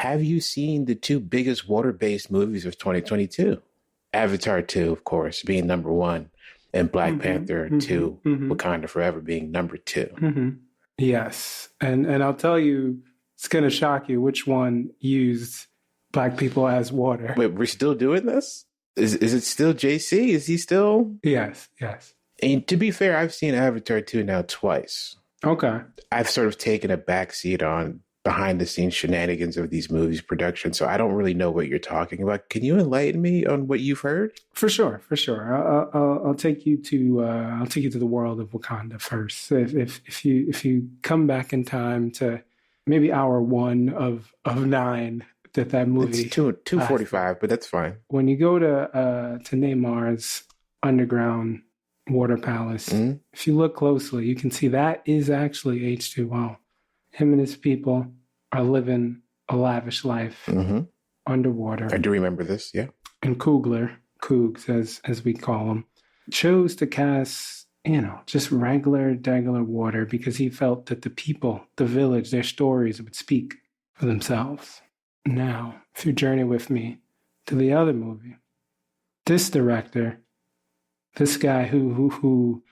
have you seen the two biggest water-based movies of 2022? Avatar 2, of course, being number one, and Black Panther 2, Wakanda Forever being number 2. Yes. And I'll tell you, it's going to shock you which one used Black people as water. Wait, we're still doing this? Is it still JC? Is he still? Yes. And to be fair, I've seen Avatar 2 now twice. Okay. I've sort of taken a backseat on behind the scenes shenanigans of these movies production, so I don't really know what you're talking about. Can you enlighten me on what you've heard? For sure. I'll take you to the world of Wakanda first. If you come back in time to maybe hour 1 of 9 that movie. It's 2:45, but that's fine. When you go to Neymar's underground water palace, if you look closely, you can see that is actually H2O. Him and his people are living a lavish life underwater. I do remember this, yeah. And Cougs, as we call him, chose to cast, just regular water because he felt that the people, the village, their stories would speak for themselves. Now, if you journey with me to the other movie, this director, this guy who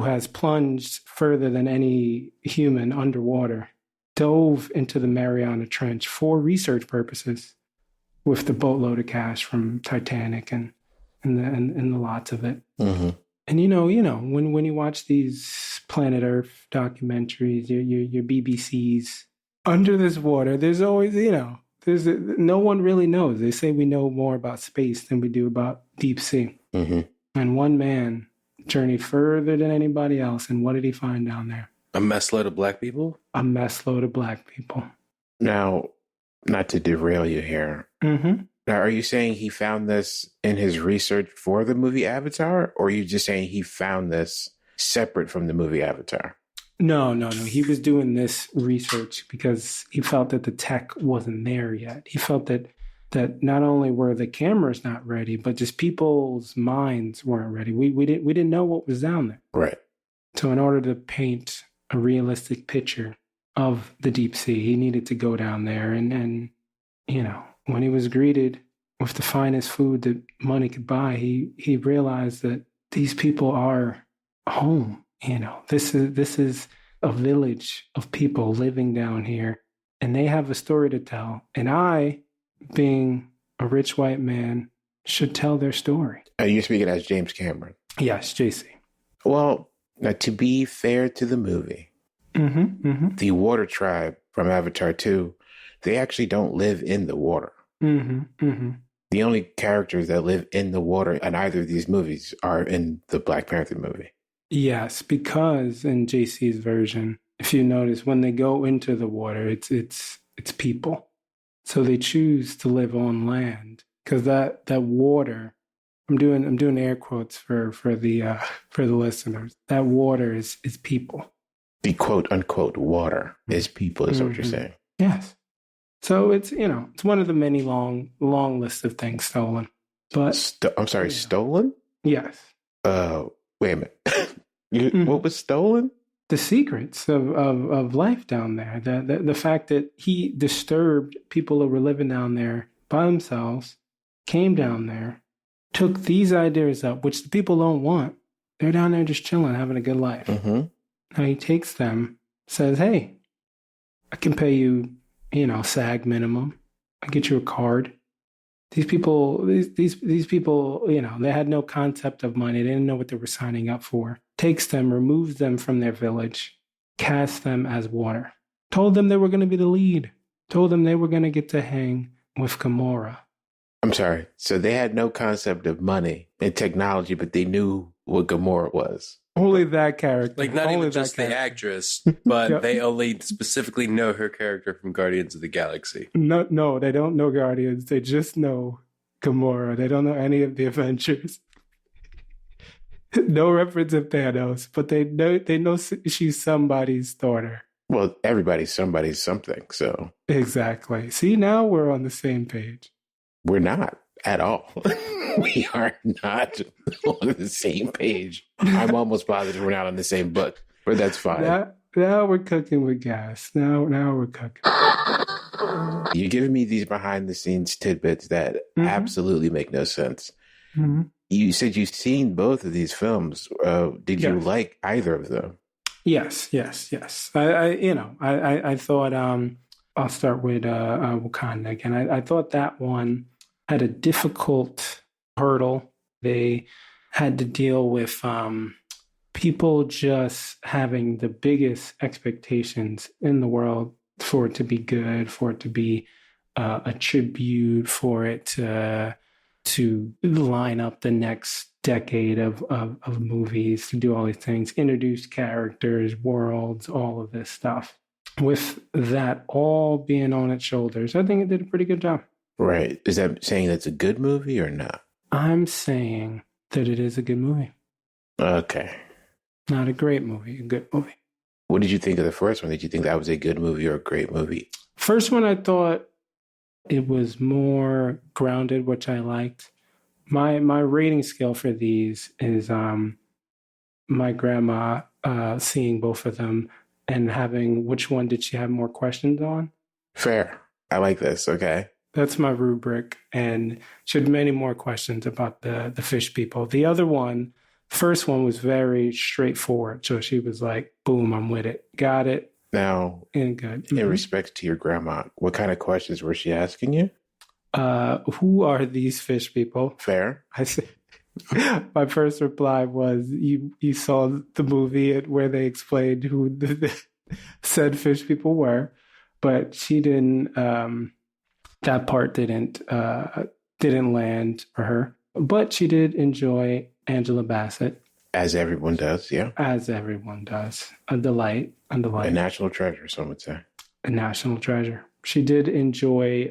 has plunged further than any human underwater, dove into the Mariana Trench for research purposes with the boatload of cash from Titanic and the lots of it. And when you watch these Planet Earth documentaries, your BBCs, under this water, there's always, no one really knows. They say we know more about space than we do about deep sea. And one man journeyed further than anybody else. And what did he find down there? A mess load of Black people? A mess load of Black people. Now, not to derail you here. Now, are you saying he found this in his research for the movie Avatar? Or are you just saying he found this separate from the movie Avatar? No. He was doing this research because he felt that the tech wasn't there yet. He felt that not only were the cameras not ready, but just people's minds weren't ready. We didn't know what was down there. Right. So in order to paint a realistic picture of the deep sea, he needed to go down there. And when he was greeted with the finest food that money could buy, he realized that these people are home. This is a village of people living down here, and they have a story to tell. And I, being a rich white man, should tell their story. And you're speaking as James Cameron? Yes, JC. Well, now to be fair to the movie, the water tribe from Avatar 2, they actually don't live in the water. The only characters that live in the water in either of these movies are in the Black Panther movie. Yes, because in JC's version, if you notice, when they go into the water, it's people. So they choose to live on land because that water. I'm doing air quotes for the listeners. That water is people. The quote unquote water is people. Is what you're saying? Yes. So it's it's one of the many long lists of things stolen. But I'm sorry, stolen? Yes. Wait a minute. What was stolen? The secrets of life down there. The fact that he disturbed people who were living down there by themselves, came down there, took these ideas up, which the people don't want. They're down there just chilling, having a good life. Now he takes them, says, hey, I can pay you, SAG minimum. I get you a card. These people, they had no concept of money. They didn't know what they were signing up for. Takes them, removes them from their village, casts them as water. Told them they were going to be the lead. Told them they were going to get to hang with Gamora. I'm sorry. So they had no concept of money and technology, but they knew what Gamora was. Only that character. Like not only even just character. The actress, but they only specifically know her character from Guardians of the Galaxy. No, they don't know Guardians. They just know Gamora. They don't know any of the Avengers. No reference of Thanos, but they know she's somebody's daughter. Well, everybody's somebody's something, so. Exactly. See, now we're on the same page. We're not at all. We are not on the same page. I'm almost positive we're not on the same book, but that's fine. Now we're cooking with gas. Now we're cooking. You're giving me these behind the scenes tidbits that absolutely make no sense. Mm-hmm. You said you've seen both of these films. Did you like either of them? Yes. I thought I'll start with Wakanda again. I thought that one had a difficult hurdle. They had to deal with people just having the biggest expectations in the world for it to be good, for it to be a tribute, for it to line up the next decade of movies, to do all these things, introduce characters, worlds, all of this stuff. With that all being on its shoulders, I think it did a pretty good job. Right. Is that saying that's a good movie or not? I'm saying that it is a good movie. Okay. Not a great movie, a good movie. What did you think of the first one? Did you think that was a good movie or a great movie? First one, I thought it was more grounded, which I liked. My rating scale for these is my grandma seeing both of them and having which one did she have more questions on. Fair. I like this. Okay. That's my rubric. And she had many more questions about the fish people. The other one, first one was very straightforward. So she was like, boom, I'm with it. Got it. Now, and good. In respect to your grandma, what kind of questions was she asking you? Who are these fish people? Fair. I said, my first reply was, you saw the movie where they explained who the said fish people were, but she didn't, that part didn't land for her. But she did enjoy Angela Bassett. As everyone does, yeah. As everyone does. A delight. A national treasure, some would say. A national treasure. She did enjoy,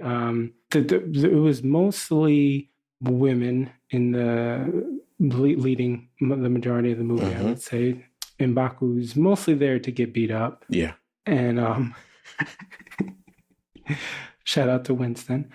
it was mostly women in the leading the majority of the movie, I would say. M'Baku's mostly there to get beat up. Yeah. And shout out to Winston.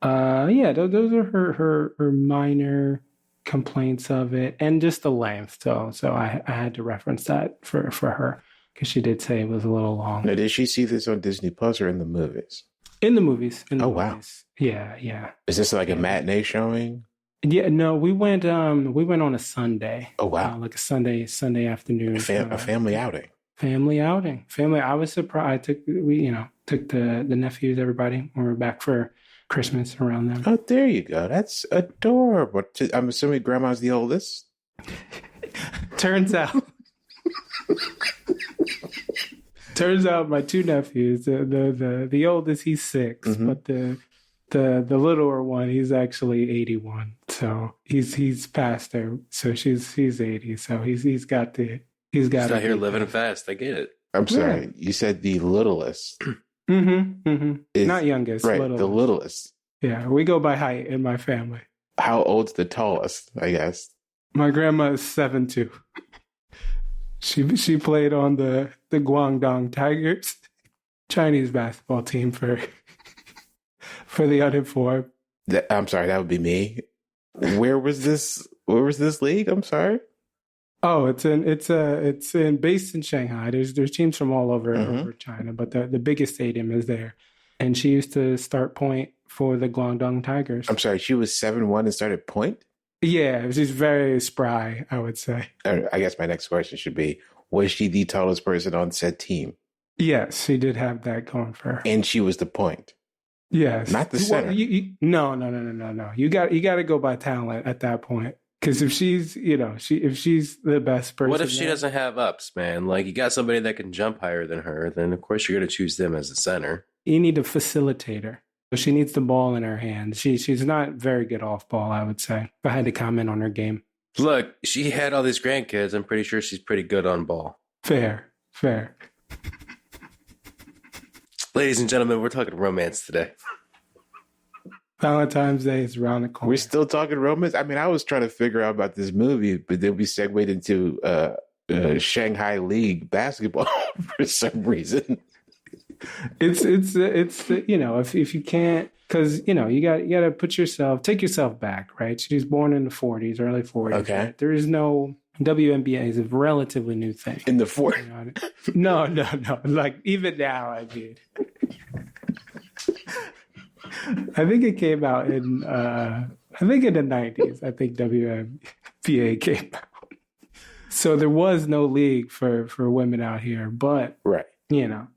Those are her minor complaints of it, and just the length. So I had to reference that for her because she did say it was a little long. Now, did she see this on Disney Plus or in the movies? In the movies. Wow. Yeah. Is this like a matinee showing? Yeah, no, we went on a Sunday. Oh wow. Like a Sunday afternoon. A family outing. Family outing. I was surprised. took the nephews, everybody, when we were back for Christmas around them. Oh, there you go. That's adorable. I'm assuming grandma's the oldest. Turns out my two nephews, the oldest, he's 6, but the littler one, he's actually 81. So he's past there. So he's 80. So he's got He's out here living fast. I get it. I'm sorry. You said the littlest. Not youngest. Right. Littlest. The littlest. Yeah. We go by height in my family. How old's the tallest, I guess? My grandma is 7'2". She played on the Guangdong Tigers, Chinese basketball team for the uninformed. I'm sorry, that would be me. Where was this league? I'm sorry. Oh, it's based in Shanghai. There's teams from all over China, but the biggest stadium is there. And she used to start point for the Guangdong Tigers. I'm sorry, she was 7'1" and started point? Yeah, she's very spry, I would say. I guess my next question should be, was she the tallest person on said team? Yes, she did have that going for her. And she was the point? Yes. Not the center? No. You got to go by talent at that point. Because if she's the best person. What if she doesn't have ups, man? Like, you got somebody that can jump higher than her, then of course you're going to choose them as the center. You need a facilitator. She needs the ball in her hand. She's not very good off ball, I would say. If I had to comment on her game. Look, she had all these grandkids. I'm pretty sure she's pretty good on ball. Fair. Ladies and gentlemen, we're talking romance today. Valentine's Day is around the corner. We're still talking romance? I mean, I was trying to figure out about this movie, but then we segued into Shanghai League basketball for some reason. It's if you can't, because you got to take yourself back, right? She's born in the 40s, early 40s. Okay. Right? There is no WNBA is a relatively new thing. In the 40s? No. Like, even now, I mean. I think it came out in the 90s. I think WNBA came out. So there was no league for women out here, but right.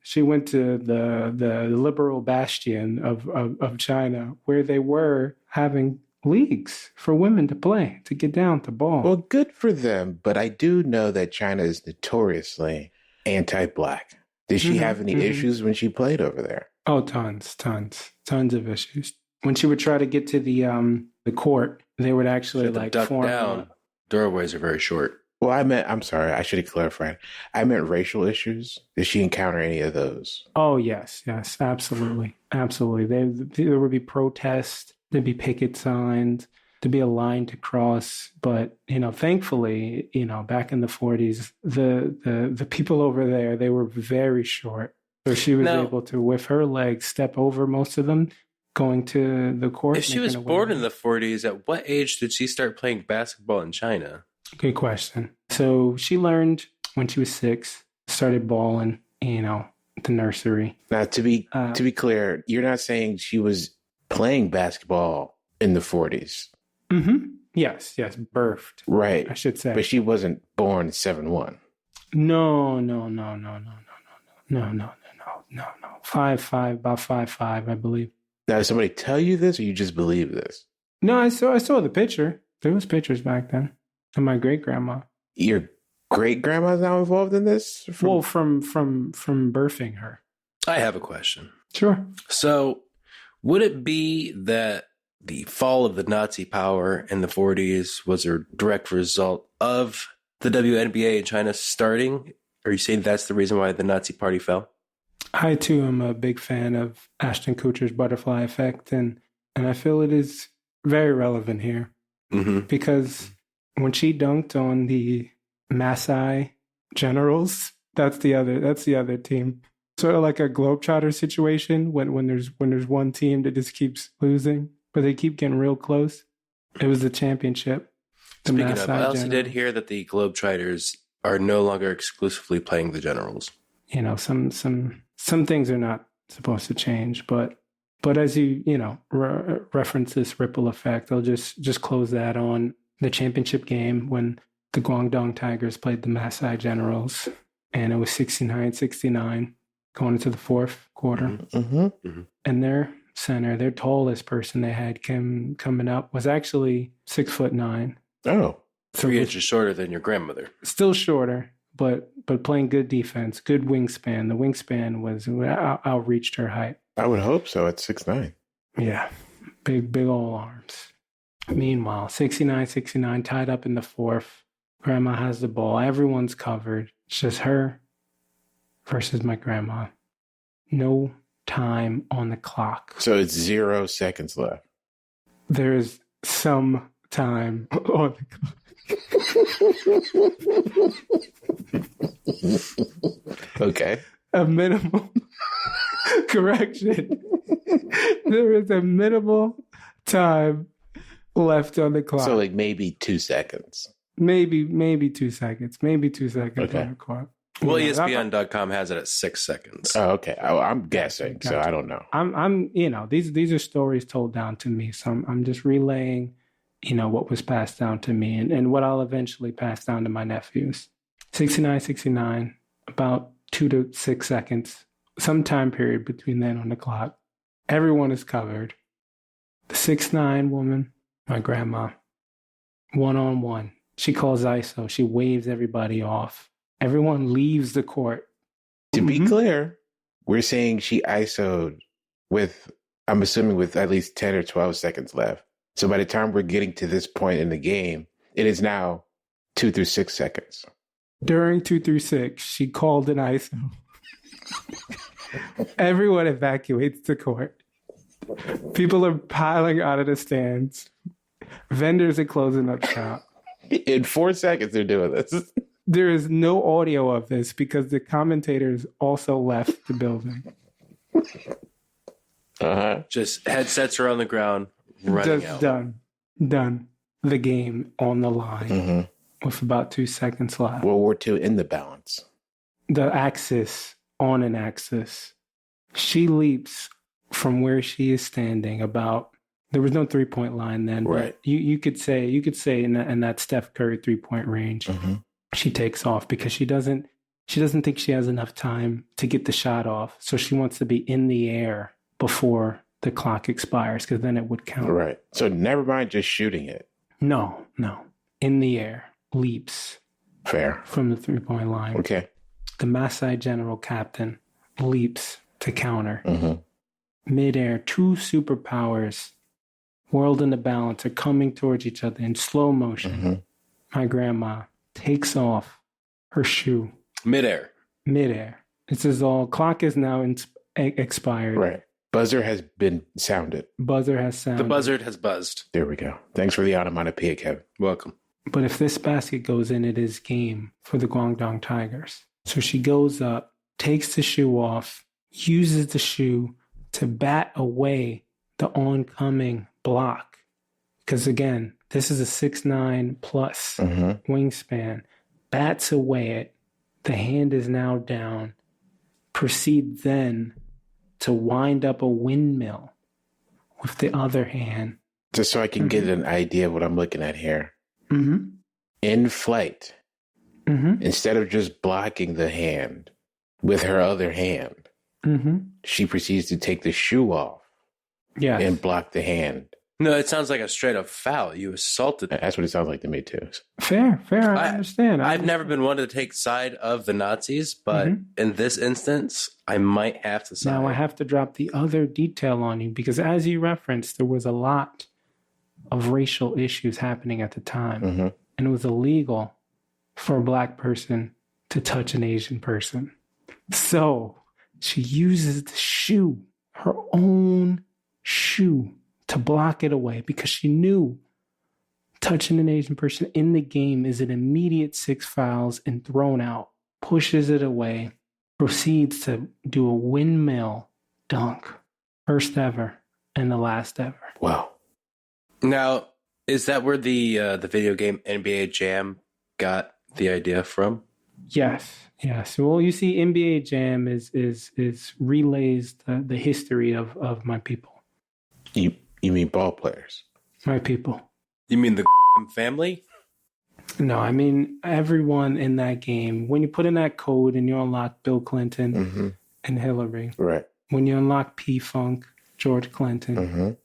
She went to the liberal bastion of China, where they were having leagues for women to play, to get down to ball. Well, good for them, but I do know that China is notoriously anti-black. Did she have any issues when she played over there? Oh, tons of issues. When she would try to get to the court, they would actually duck down. Doorways are very short. Well, I'm sorry, I should have clarified. I meant racial issues. Did she encounter any of those? Oh, yes, absolutely. There would be protests, there'd be picket signs, there'd be a line to cross. But, thankfully, back in the 40s, the people over there, they were very short. So she was able to, with her legs, step over most of them, going to the court. If she was born in the 40s, at what age did she start playing basketball in China? Good question. So she learned when she was 6, started balling, the nursery. Now, to be clear, you're not saying she was playing basketball in the 40s. Mm-hmm. Yes, birthed. Right. I should say. But she wasn't born 7'1". No. 5'5", about 5'5", I believe. Now, did somebody tell you this, or you just believe this? No, I saw the picture. There was pictures back then. And my great grandma. Your great grandma's now involved in this? From birthing her. I have a question. Sure. So, would it be that the fall of the Nazi power in the 40s was a direct result of the WNBA in China starting? Are you saying that's the reason why the Nazi party fell? I, too, am a big fan of Ashton Kutcher's Butterfly Effect, and I feel it is very relevant here. Mm-hmm. Because when she dunked on the Maasai Generals, that's the other team. Sort of like a Globetrotter situation when there's one team that just keeps losing, but they keep getting real close. It was the championship. Speaking of, I also did hear that the Globetrotters are no longer exclusively playing the Generals. Some things are not supposed to change, but as you reference this ripple effect, I'll just close that on the championship game when the Guangdong Tigers played the Maasai Generals, and it was 69-69 going into the fourth quarter. Mm-hmm. Mm-hmm. And their center, their tallest person they had coming up was actually 6'9". Oh, 3 inches shorter than your grandmother. Still shorter, but playing good defense, good wingspan. The wingspan was outreached her height. I would hope so at 6'9". Yeah, big old arms. Meanwhile, 69-69, tied up in the fourth. Grandma has the ball. Everyone's covered. It's just her versus my grandma. No time on the clock. So it's 0 seconds left. There's some time on the clock. Okay. A minimal correction. There is a minimal time left on the clock. So like maybe 2 seconds. Maybe 2 seconds. Maybe 2 seconds okay. on the clock. Well, ESPN.com has it at 6 seconds. Oh, okay. I'm guessing, gotcha. So I don't know. I'm these are stories told down to me. So I'm just relaying, what was passed down to me and what I'll eventually pass down to my nephews. 69-69, about 2 to 6 seconds, some time period between then on the clock. Everyone is covered. The 6'9" woman, my grandma, 1-on-1. She calls ISO. She waves everybody off. Everyone leaves the court. To be clear, we're saying she ISO'd with, I'm assuming with at least 10 or 12 seconds left. So by the time we're getting to this point in the game, it is now 2 through 6 seconds. During 2 through 6, she called an ISO. Everyone evacuates the court. People are piling out of the stands. Vendors are closing up shop. In 4 seconds, they're doing this. There is no audio of this because the commentators also left the building. Just headsets are on the ground, running just out. Done. The game on the line. Mm-hmm. with about 2 seconds left. World War II in the balance. The axis, on an axis. She leaps from where she is standing about, there was no 3-point line then, right. But you could say in that Steph Curry 3-point range, she takes off because she doesn't think she has enough time to get the shot off. So she wants to be in the air before the clock expires because then it would count. Right. So never mind just shooting it. No. In the air, leaps. Fair. From the 3-point line. Okay. The Maasai general captain leaps to counter. Midair, 2 superpowers, world in the balance, are coming towards each other in slow motion. My grandma takes off her shoe. Midair. It says all clock is now expired. Right. Buzzer has been sounded. Buzzer has sounded. The buzzard has buzzed. There we go. Thanks for the onomatopoeia, Kevin. Welcome. But if this basket goes in, it is game for the Guangdong Tigers. So she goes up, takes the shoe off, uses the shoe to bat away the oncoming block. Because again, this is a 6'9" plus wingspan. Bats away it. The hand is now down. Proceed then to wind up a windmill with the other hand. Just so I can get an idea of what I'm looking at here. In flight, instead of just blocking the hand with her other hand, she proceeds to take the shoe off and block the hand. No, it sounds like a straight up foul. You assaulted. That's what it sounds like to me, too. Fair. I understand. I've never been one to take side of the Nazis, but in this instance, I might have to side. Now I have to drop the other detail on you because as you referenced, there was a lot of racial issues happening at the time. And it was illegal for a Black person to touch an Asian person. So she uses the shoe, her own shoe, to block it away because she knew touching an Asian person in the game is an immediate 6 fouls and thrown out, pushes it away, proceeds to do a windmill dunk. First ever and the last ever. Wow. Now, is that where the video game NBA Jam got the idea from? Yes. Well, you see, NBA Jam is relays the history of my people. You mean ball players? My people. You mean the family? No, I mean everyone in that game. When you put in that code and you unlock Bill Clinton and Hillary. Right. When you unlock P-Funk, George Clinton.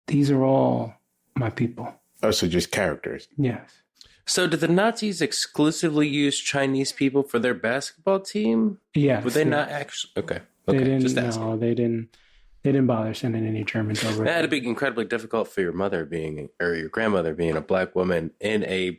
These are all my people. Oh, so just characters. Yes. So did the Nazis exclusively use Chinese people for their basketball team? Yes. Were they not actually? Okay. They didn't, just asking. No, they didn't bother sending any Germans over. That had to be incredibly difficult for your your grandmother being a Black woman in a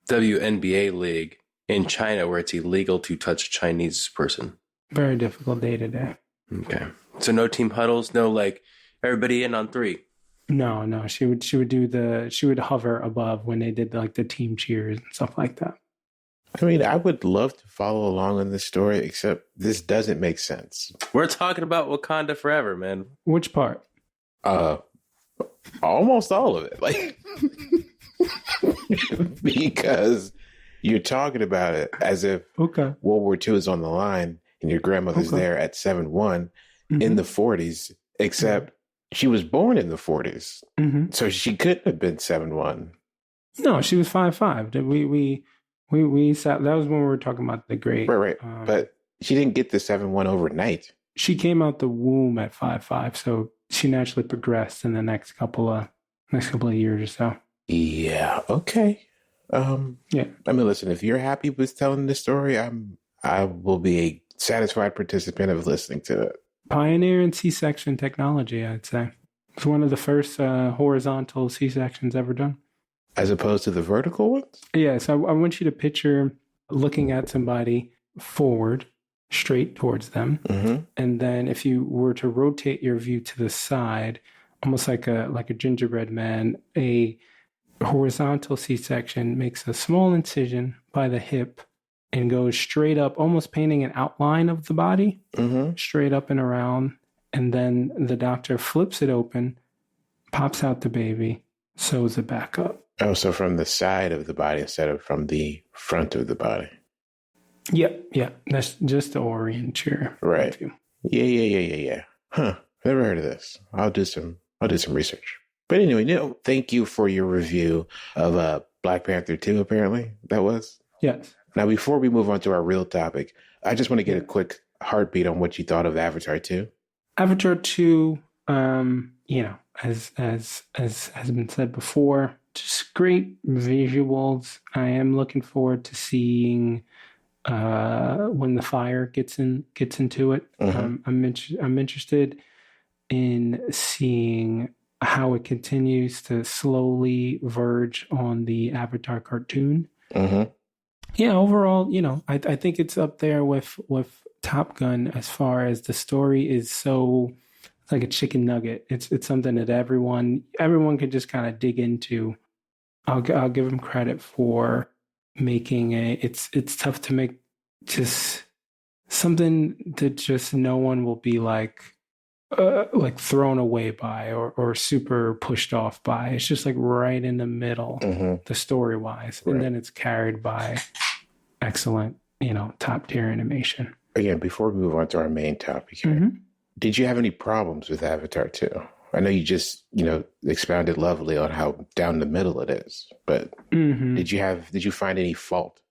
WNBA league in China where it's illegal to touch a Chinese person. Very difficult day to day. Okay. So no team huddles, no like everybody in on 3. No. She would hover above when they did like the team cheers and stuff like that. I mean, I would love to follow along on this story, except this doesn't make sense. We're talking about Wakanda forever, man. Which part? Almost all of it. Like, because you're talking about it as if World War II is on the line and your grandmother's there at 7'1" in the 40s, except she was born in the 40s. So she couldn't have been 7'1". No, she was 5'5". We sat. That was when we were talking about the great. Right. But she didn't get the 7'1" overnight. She came out the womb at 5'5", so she naturally progressed in the next couple of years or so. Yeah. Okay. Yeah. I mean, listen. If you're happy with telling this story, I will be a satisfied participant of listening to it. Pioneer in C-section technology, I'd say. It's one of the first horizontal C-sections ever done. As opposed to the vertical ones? Yeah, so I want you to picture looking at somebody forward, straight towards them. And then if you were to rotate your view to the side, almost like a gingerbread man, a horizontal C-section makes a small incision by the hip and goes straight up, almost painting an outline of the body, straight up and around. And then the doctor flips it open, pops out the baby, sews it back up. Oh, so from the side of the body instead of from the front of the body. Yeah. That's just the orienture. Right. Yeah. Huh. Never heard of this. I'll do some research. But anyway, thank you for your review of Black Panther 2, apparently. That was? Yes. Now, before we move on to our real topic, I just want to get a quick heartbeat on what you thought of Avatar 2. Avatar 2, as has been said before, just great visuals. I am looking forward to seeing when the fire gets into it. Mm-hmm. I'm interested in seeing how it continues to slowly verge on the Avatar cartoon. Mm-hmm. Yeah, overall, I think it's up there with Top Gun as far as the story is so like a chicken nugget. It's something that everyone can just kind of dig into. I'll give them credit for making it's tough to make just something that just no one will be like thrown away by or super pushed off by. It's just like right in the middle, the story wise, and then it's carried by excellent, top tier animation. Again, before we move on to our main topic here, did you have any problems with Avatar 2? I know you just, expounded lovely on how down the middle it is, but did you find any fault?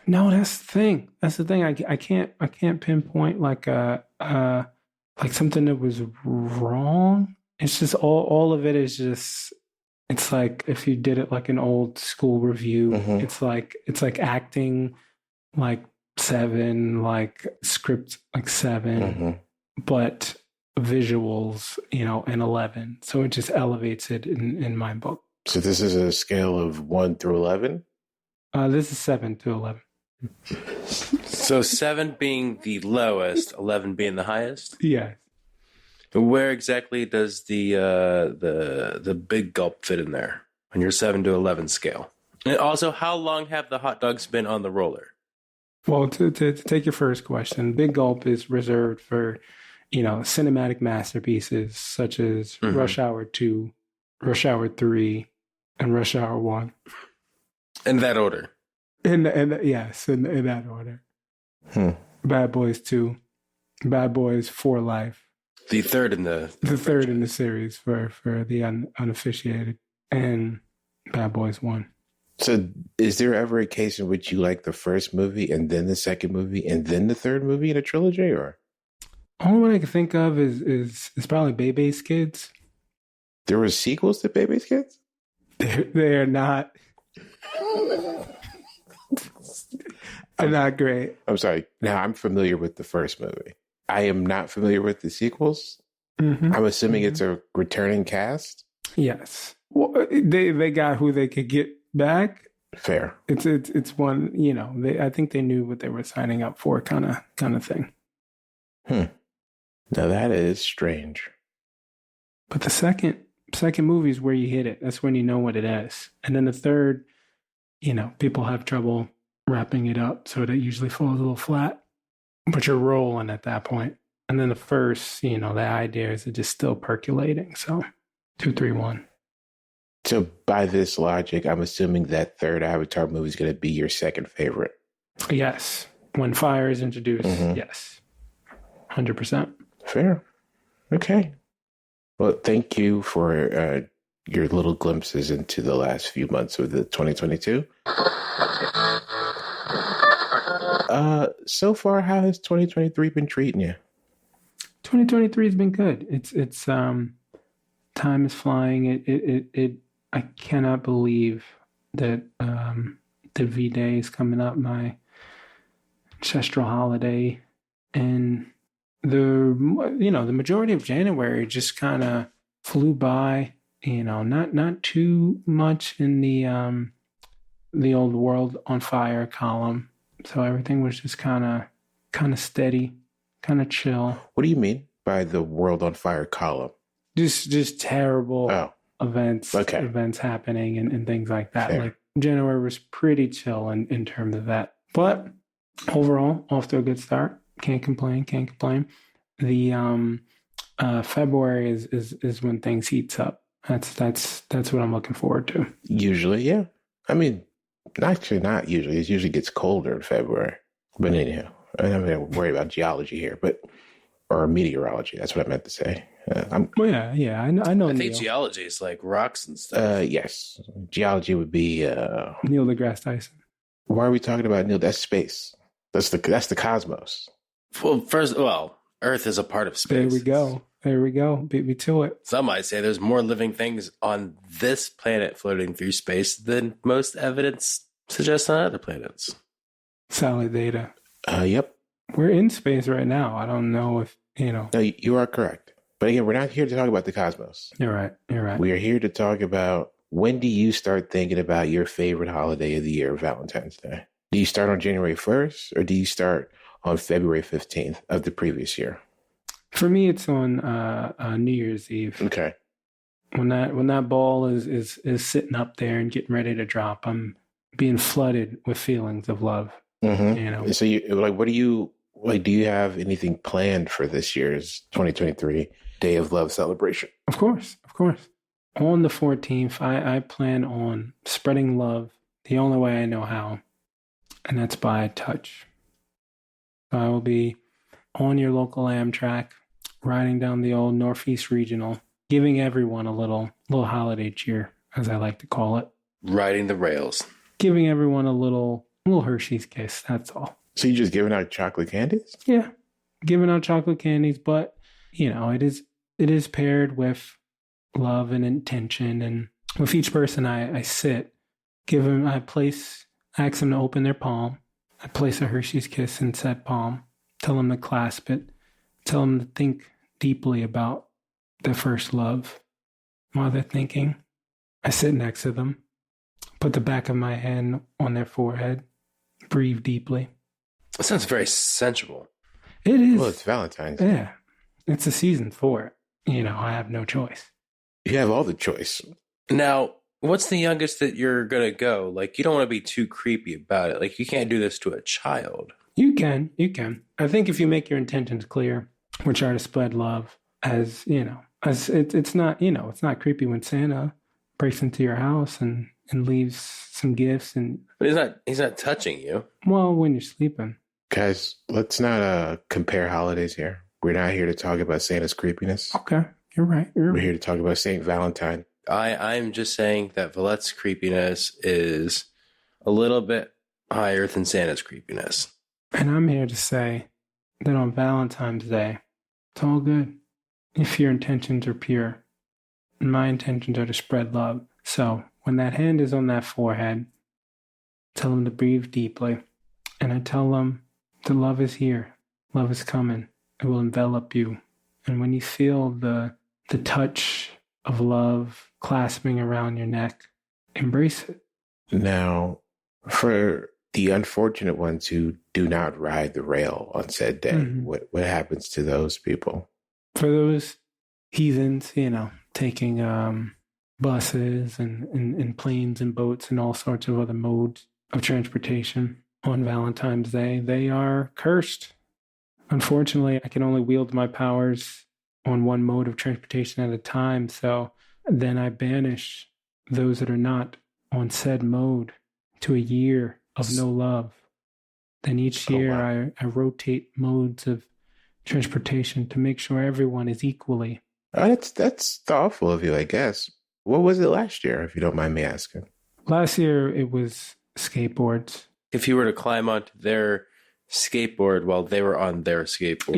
No, that's the thing. I can't pinpoint like something that was wrong. It's just all of it is just, it's like if you did it like an old school review, it's like acting like 7, like script like 7, but visuals, an 11. So it just elevates it in my book. So this is a scale of 1 through 11? This is 7 to 11. So 7 being the lowest, 11 being the highest? Yeah. Where exactly does the big gulp fit in there on your 7 to 11 scale? And also, how long have the hot dogs been on the roller? Well, to take your first question, Big Gulp is reserved for, cinematic masterpieces such as Rush Hour 2, Rush Hour 3, and Rush Hour 1. In that order? Yes, in that order. Bad Boys 2, Bad Boys for Life. The third in the third in the series for the unofficiated, and Bad Boys 1. So is there ever a case in which you like the first movie and then the second movie and then the third movie in a trilogy, or? Only one I can think of is probably Bebe's Kids. There were sequels to Bebe's Kids? They're not. They're not great. I'm sorry. Now, I'm familiar with the first movie. I am not familiar with the sequels. I'm assuming it's a returning cast? Yes. Well, they got who they could get back. Fair. It's one, I think they knew what they were signing up for kind of thing. Now that is strange. But the second movie is where you hit it. That's when you know what it is. And then the third, people have trouble wrapping it up, so that usually falls a little flat. But you're rolling at that point. And then the first, the ideas are just still percolating. So 2, 3, 1. So by this logic, I'm assuming that third Avatar movie is going to be your second favorite. Yes. When fire is introduced, yes. 100%. Fair. Okay. Well, thank you for your little glimpses into the last few months of the 2022. So far, how has 2023 been treating you? 2023 has been good. It's time is flying. I cannot believe that the V-Day is coming up, my ancestral holiday, and the majority of January just kind of flew by. Not too much in the old World on Fire column, so everything was just kind of steady, kind of chill. What do you mean by the World on Fire column? Just terrible events happening and things like that. Fair. Like January was pretty chill in terms of that. But overall, off to a good start. Can't complain. The February is when things heats up. That's what I'm looking forward to. Usually, yeah. I mean, actually not usually. It usually gets colder in February. But anyhow, I'm not going to worry about geology here, or meteorology. That's what I meant to say. Well, yeah. I know. I think geology is like rocks and stuff. Yes. Geology would be Neil deGrasse Tyson. Why are we talking about Neil? That's space. That's the cosmos. Well, Earth is a part of space. There we go. Beat me to it. Some might say there's more living things on this planet floating through space than most evidence suggests on other planets. Solid data. Yep. We're in space right now. I don't know if, No, you are correct. But again, we're not here to talk about the cosmos. You're right. We are here to talk about, when do you start thinking about your favorite holiday of the year, Valentine's Day? Do you start on January 1st or do you start on February 15th of the previous year? For me, it's on New Year's Eve. Okay. When that ball is sitting up there and getting ready to drop, I'm being flooded with feelings of love. Mm-hmm. So what do you like? Do you have anything planned for this year's 2023 Day of Love celebration? Of course. On the 14th, I plan on spreading love the only way I know how, and that's by touch. So I will be on your local Amtrak, riding down the old Northeast Regional, giving everyone a little holiday cheer, as I like to call it. Riding the rails. Giving everyone a little Hershey's kiss, that's all. So you're just giving out chocolate candies? Yeah, giving out chocolate candies, but, it is paired with love and intention. And with each person I sit, I ask them to open their palm. I place a Hershey's kiss in said palm, tell them to clasp it, tell them to think deeply about their first love. While they're thinking, I sit next to them, put the back of my hand on their forehead, breathe deeply. That sounds very sensual. It is. Well, it's Valentine's Day. Yeah, it's a season for it. I have no choice. You have all the choice. Now, what's the youngest that you're going to go? Like, you don't want to be too creepy about it. Like, you can't do this to a child. You can. I think if you make your intentions clear, which are to spread love, it's not creepy when Santa breaks into your house and leaves some gifts But he's not touching you. Well, when you're sleeping. Guys, let's not compare holidays here. We're not here to talk about Santa's creepiness. Okay, you're right. We're here to talk about St. Valentine. I'm just saying that Valete's creepiness is a little bit higher than Santa's creepiness. And I'm here to say that on Valentine's Day, it's all good if your intentions are pure. And my intentions are to spread love. So when that hand is on that forehead, tell them to breathe deeply. And I tell them that love is here. Love is coming. It will envelop you. And when you feel the touch of love clasping around your neck, embrace it. Now, for the unfortunate ones who do not ride the rail on said day, what happens to those people? For those heathens, taking buses and planes and boats and all sorts of other modes of transportation on Valentine's Day, they are cursed. Unfortunately, I can only wield my powers on one mode of transportation at a time, so then I banish those that are not on said mode to a year of no love. Then each year I rotate modes of transportation to make sure everyone is equally. That's thoughtful of you, I guess. What was it last year, if you don't mind me asking? Last year it was skateboards. If you were to climb onto their skateboard while they were on their skateboard.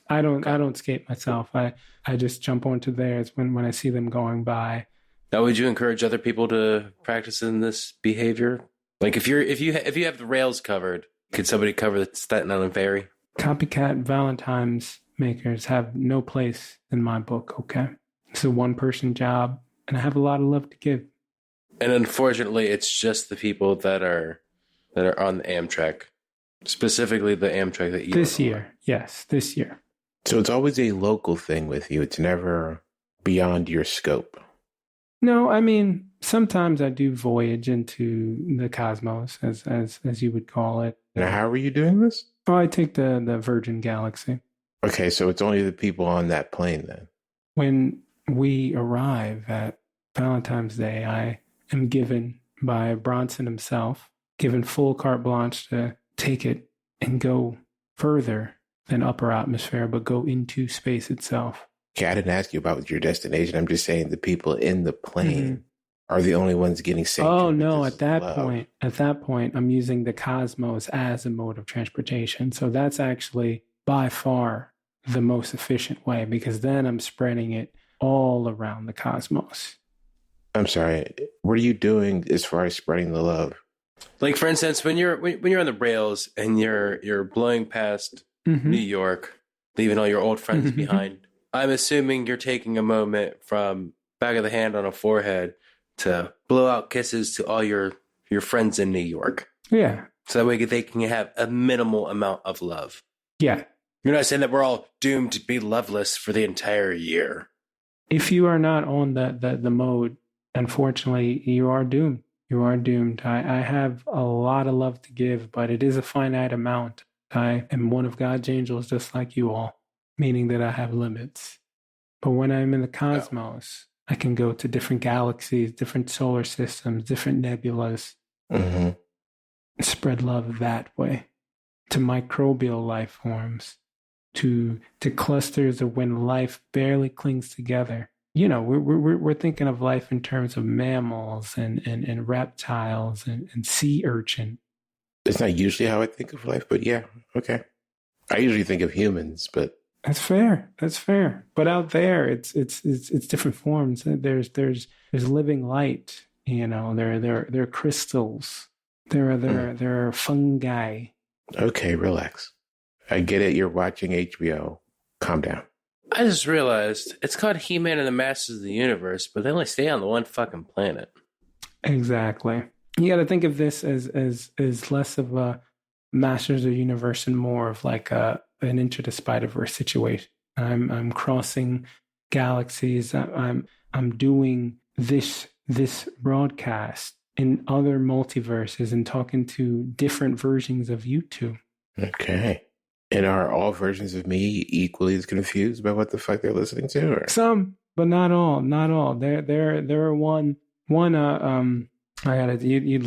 I don't skate myself. I just jump onto theirs when I see them going by. Now, would you encourage other people to practice in this behavior? Like if you have the rails covered, could somebody cover the Staten Island Ferry? Copycat Valentine's makers have no place in my book, okay? It's a one-person job, and I have a lot of love to give. And unfortunately, it's just the people that are on the Amtrak, specifically the Amtrak that you. This year. So it's always a local thing with you. It's never beyond your scope. No, I mean, sometimes I do voyage into the cosmos, as you would call it. Now, how are you doing this? Oh, I take the Virgin Galaxy. Okay, so it's only the people on that plane then. we arrive at Valentine's Day, I am given by Bronson himself, given full carte blanche to take it and go further than upper atmosphere, but go into space itself. Okay, I didn't ask you about your destination. I'm just saying the people in the plane are the only ones getting saved. Oh no! At that point, I'm using the cosmos as a mode of transportation. So that's actually by far the most efficient way, because then I'm spreading it all around the cosmos. I'm sorry. What are you doing as far as spreading the love? Like, for instance, when you're on the rails and you're blowing past New York, leaving all your old friends behind, I'm assuming you're taking a moment from back of the hand on a forehead to blow out kisses to all your friends in New York. Yeah. So that way they can have a minimal amount of love. Yeah. You're not saying that we're all doomed to be loveless for the entire year. If you are not on the mode, unfortunately, you are doomed. You are doomed. I have a lot of love to give, but it is a finite amount. I am one of God's angels, just like you all, meaning that I have limits. But when I'm in the cosmos, I can go to different galaxies, different solar systems, different nebulas, spread love that way to microbial life forms, to clusters of when life barely clings together. You know, we're thinking of life in terms of mammals and reptiles and sea urchin. It's not usually how I think of life, but yeah, okay. I usually think of humans, but that's fair. That's fair. But out there, it's different forms. There's living light. You know, there are crystals. There are fungi. Okay, relax. I get it. You're watching HBO. Calm down. I just realized it's called He-Man and the Masters of the Universe, but they only stay on the one fucking planet. Exactly. You got to think of this as less of a Masters of the Universe and more of like an Into the Spider-Verse situation. I'm crossing galaxies. I'm doing this broadcast in other multiverses and talking to different versions of you two. Okay. And are all versions of me equally as confused about what the fuck they're listening to? Or? Some, but not all. Not all. There are one. You'd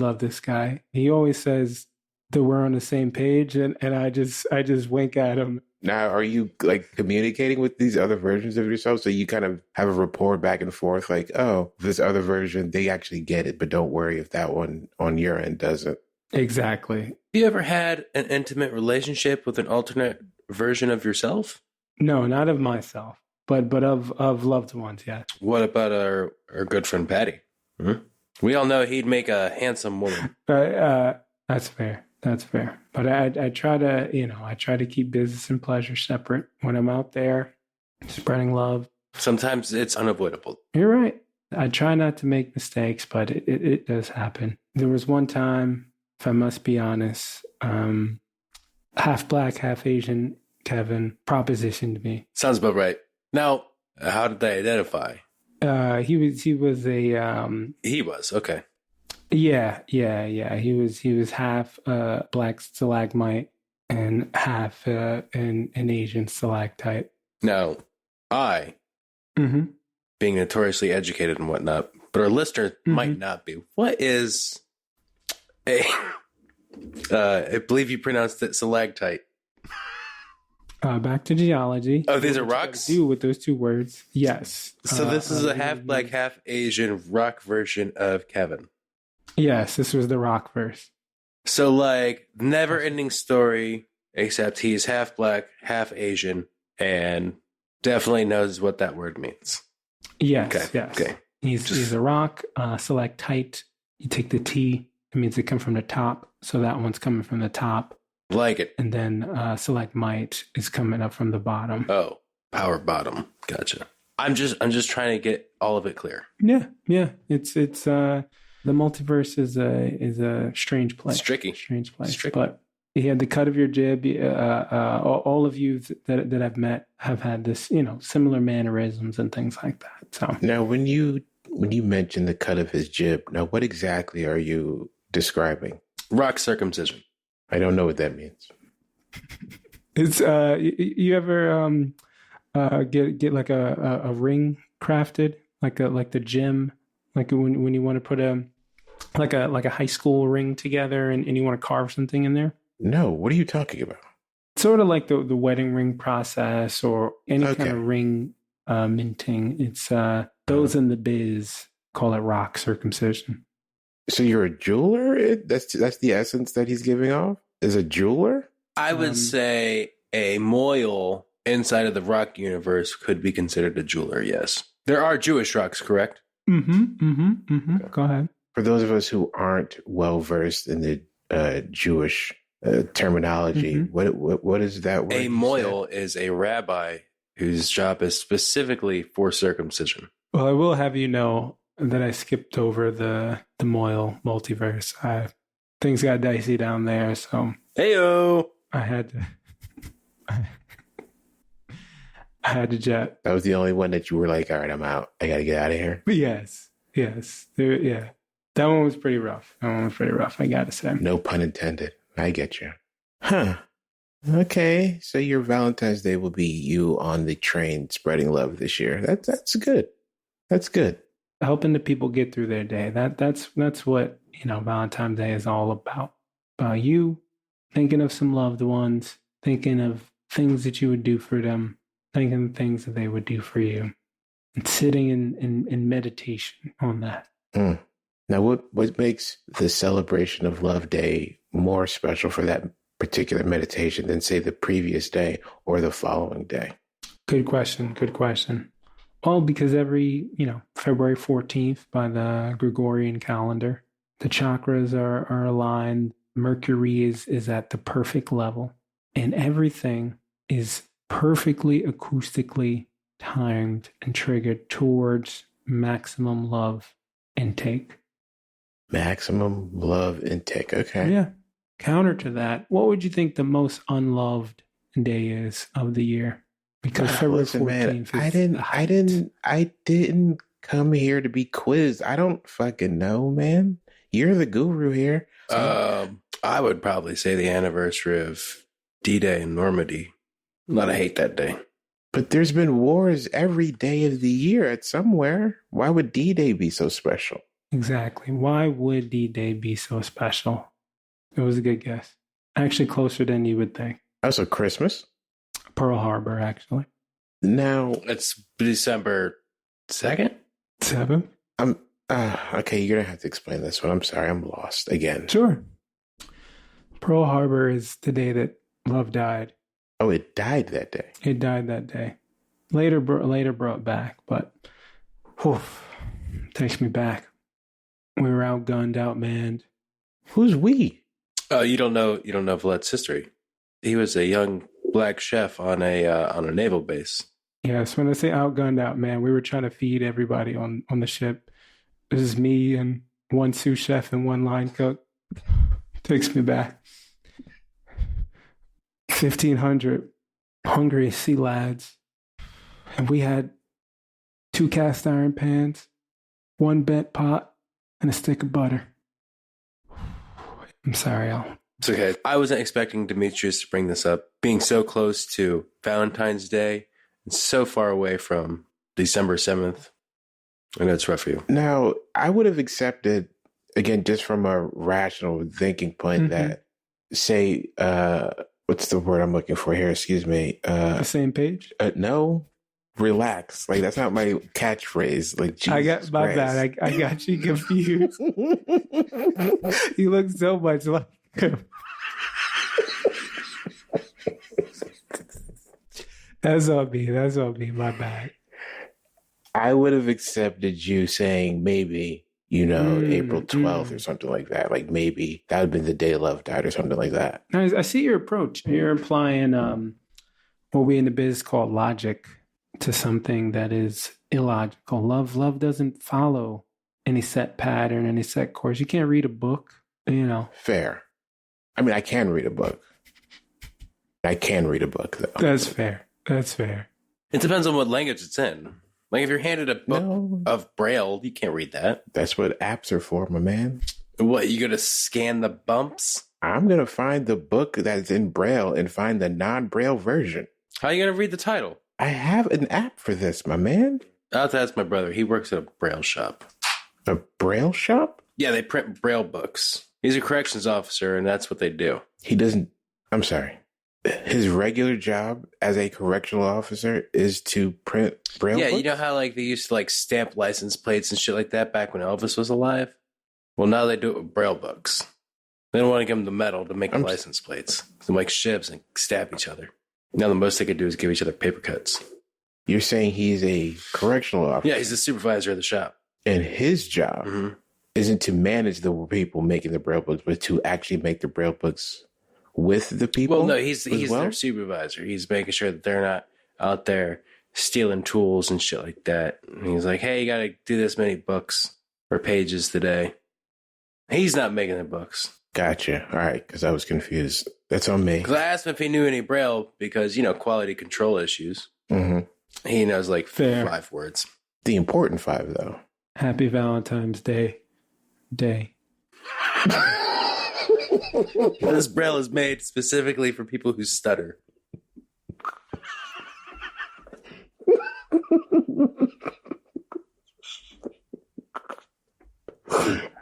love this guy. He always says that we're on the same page, and I just wink at him. Now, are you like communicating with these other versions of yourself? So you kind of have a rapport back and forth, like, oh, this other version, they actually get it, but don't worry if that one on your end doesn't. Exactly. Have you ever had an intimate relationship with an alternate version of yourself? No, not of myself, but of loved ones, yeah. What about our good friend Patty? We all know he'd make a handsome woman. That's fair. That's fair. But I try to keep business and pleasure separate when I'm out there spreading love. Sometimes it's unavoidable. You're right. I try not to make mistakes, but it does happen. There was one time, if I must be honest, half black, half Asian Kevin propositioned me. Sounds about right. Now, how did they identify? He was okay. Yeah. He was half black stalagmite and half an Asian stalactite. Now, being notoriously educated and whatnot, but our listeners might not be. What is I believe you pronounced it stalactite. Back to geology. Oh, these are rocks? Do with those two words. Yes. So this is a half black, half Asian rock version of Kevin. Yes, this was the rock verse. So like never ending story, except he's half black, half Asian, and definitely knows what that word means. Yes, okay. Yes. Okay. He's a rock, stalactite. You take the T, it means it comes from the top. So that one's coming from the top. Like it. And then stalagmite is coming up from the bottom. Oh, power bottom. Gotcha. I'm just trying to get all of it clear. Yeah. It's the multiverse is a strange place. It's tricky. Strange place. But he had the cut of your jib. All of you that I've met have had this, similar mannerisms and things like that. So now, when you mention the cut of his jib, now what exactly are you describing? Rock circumcision. I don't know what that means. It's you ever get like a ring crafted, like the gym, like when you want to put a high school ring together and you want to carve something in there? No, what are you talking about? Sort of like the wedding ring process or any kind of ring minting. It's those in the biz call it rock circumcision. So you're a jeweler? That's the essence that he's giving off? Is a jeweler? I would say a moil inside of the rock universe could be considered a jeweler, yes. There are Jewish rocks, correct? Okay. Go ahead. For those of us who aren't well versed in the Jewish terminology, what is that word? A moil is a rabbi whose job is specifically for circumcision. Well, I will have you know that I skipped over the moil multiverse. Things got dicey down there, so Heyo! I had to jet. That was the only one that you were like, all right, I'm out. I got to get out of here. But yes. Yeah. That one was pretty rough. I got to say. No pun intended. I get you. Huh. Okay. So your Valentine's Day will be you on the train spreading love this year. That's good. That's good. Helping the people get through their day. That's what, Valentine's Day is all about. About you thinking of some loved ones, thinking of things that you would do for them, thinking of things that they would do for you, and sitting in meditation on that. Now, what makes the celebration of Love Day more special for that particular meditation than, say, the previous day or the following day? Good question. Well, because every, February 14th by the Gregorian calendar, the chakras are aligned. Mercury is at the perfect level, and everything is perfectly acoustically timed and triggered towards maximum love intake. Maximum love intake. Okay. Yeah. Counter to that, what would you think the most unloved day is of the year? Because February 14th man, I didn't come here to be quizzed. I don't fucking know, man. You're the guru here. I would probably say the anniversary of D-Day in Normandy. A lot of hate that day. But there's been wars every day of the year at somewhere. Why would D-Day be so special? Exactly. Why would D-Day be so special? It was a good guess. Actually, closer than you would think. Also, Christmas? Pearl Harbor, actually. Now, it's December 2nd? 7th? Okay, you're going to have to explain this one. I'm sorry, I'm lost again. Sure. Pearl Harbor is the day that love died. Oh, it died that day? It died that day. Later brought back, but takes me back. We were outgunned, outmanned. Who's we? Oh, you don't know Valete's history. He was a young black chef on a naval base. Yes, when I say outgunned, outmanned, we were trying to feed everybody on the ship. This is me and one sous chef and one line cook. Takes me back. 1,500 hungry sea lads. And we had 2 cast iron pans, 1 bent pot, and a stick of butter. I'm sorry, Al. It's okay. I wasn't expecting Demetrius to bring this up. Being so close to Valentine's Day and so far away from December 7th. I know it's rough for you. Now, I would have accepted, again, just from a rational thinking point, that, say, what's the word I'm looking for here? Excuse me. The same page? No. Relax. Like, that's not my catchphrase. Like, Jesus I got my bad. I got you confused. You look so much like him. That's on me. My bad. I would have accepted you saying maybe, April 12th or something like that. Like, maybe that would have been the day love died or something like that. I see your approach. You're implying what we in the biz call logic to something that is illogical. Love doesn't follow any set pattern, any set course. You can't read a book, Fair. I mean, I can read a book. I can read a book, though. That's fair. It depends on what language it's in. Like, if you're handed a book of Braille, you can't read that. That's what apps are for, my man. What, you going to scan the bumps? I'm going to find the book that's in Braille and find the non-Braille version. How are you going to read the title? I have an app for this, my man. I'll have to ask my brother. He works at a Braille shop. A Braille shop? Yeah, they print Braille books. He's a corrections officer, and that's what they do. He doesn't... I'm sorry. His regular job as a correctional officer is to print Braille books? Yeah, you know how like they used to like stamp license plates and shit like that back when Elvis was alive? Well, now they do it with Braille books. They don't want to give them the metal to make the license plates. They make shivs and stab each other. Now the most they could do is give each other paper cuts. You're saying he's a correctional officer? Yeah, he's the supervisor of the shop. And his job isn't to manage the people making the Braille books, but to actually make the Braille books with the people? Well, no, he's their supervisor. He's making sure that they're not out there stealing tools and shit like that. And he's like, hey, you got to do this many books or pages today. He's not making the books. Gotcha. All right, because I was confused. That's on me. Because I asked him if he knew any Braille because, quality control issues. Mm-hmm. He knows like 5 words. The important 5, though. Happy Valentine's Day. This Braille is made specifically for people who stutter.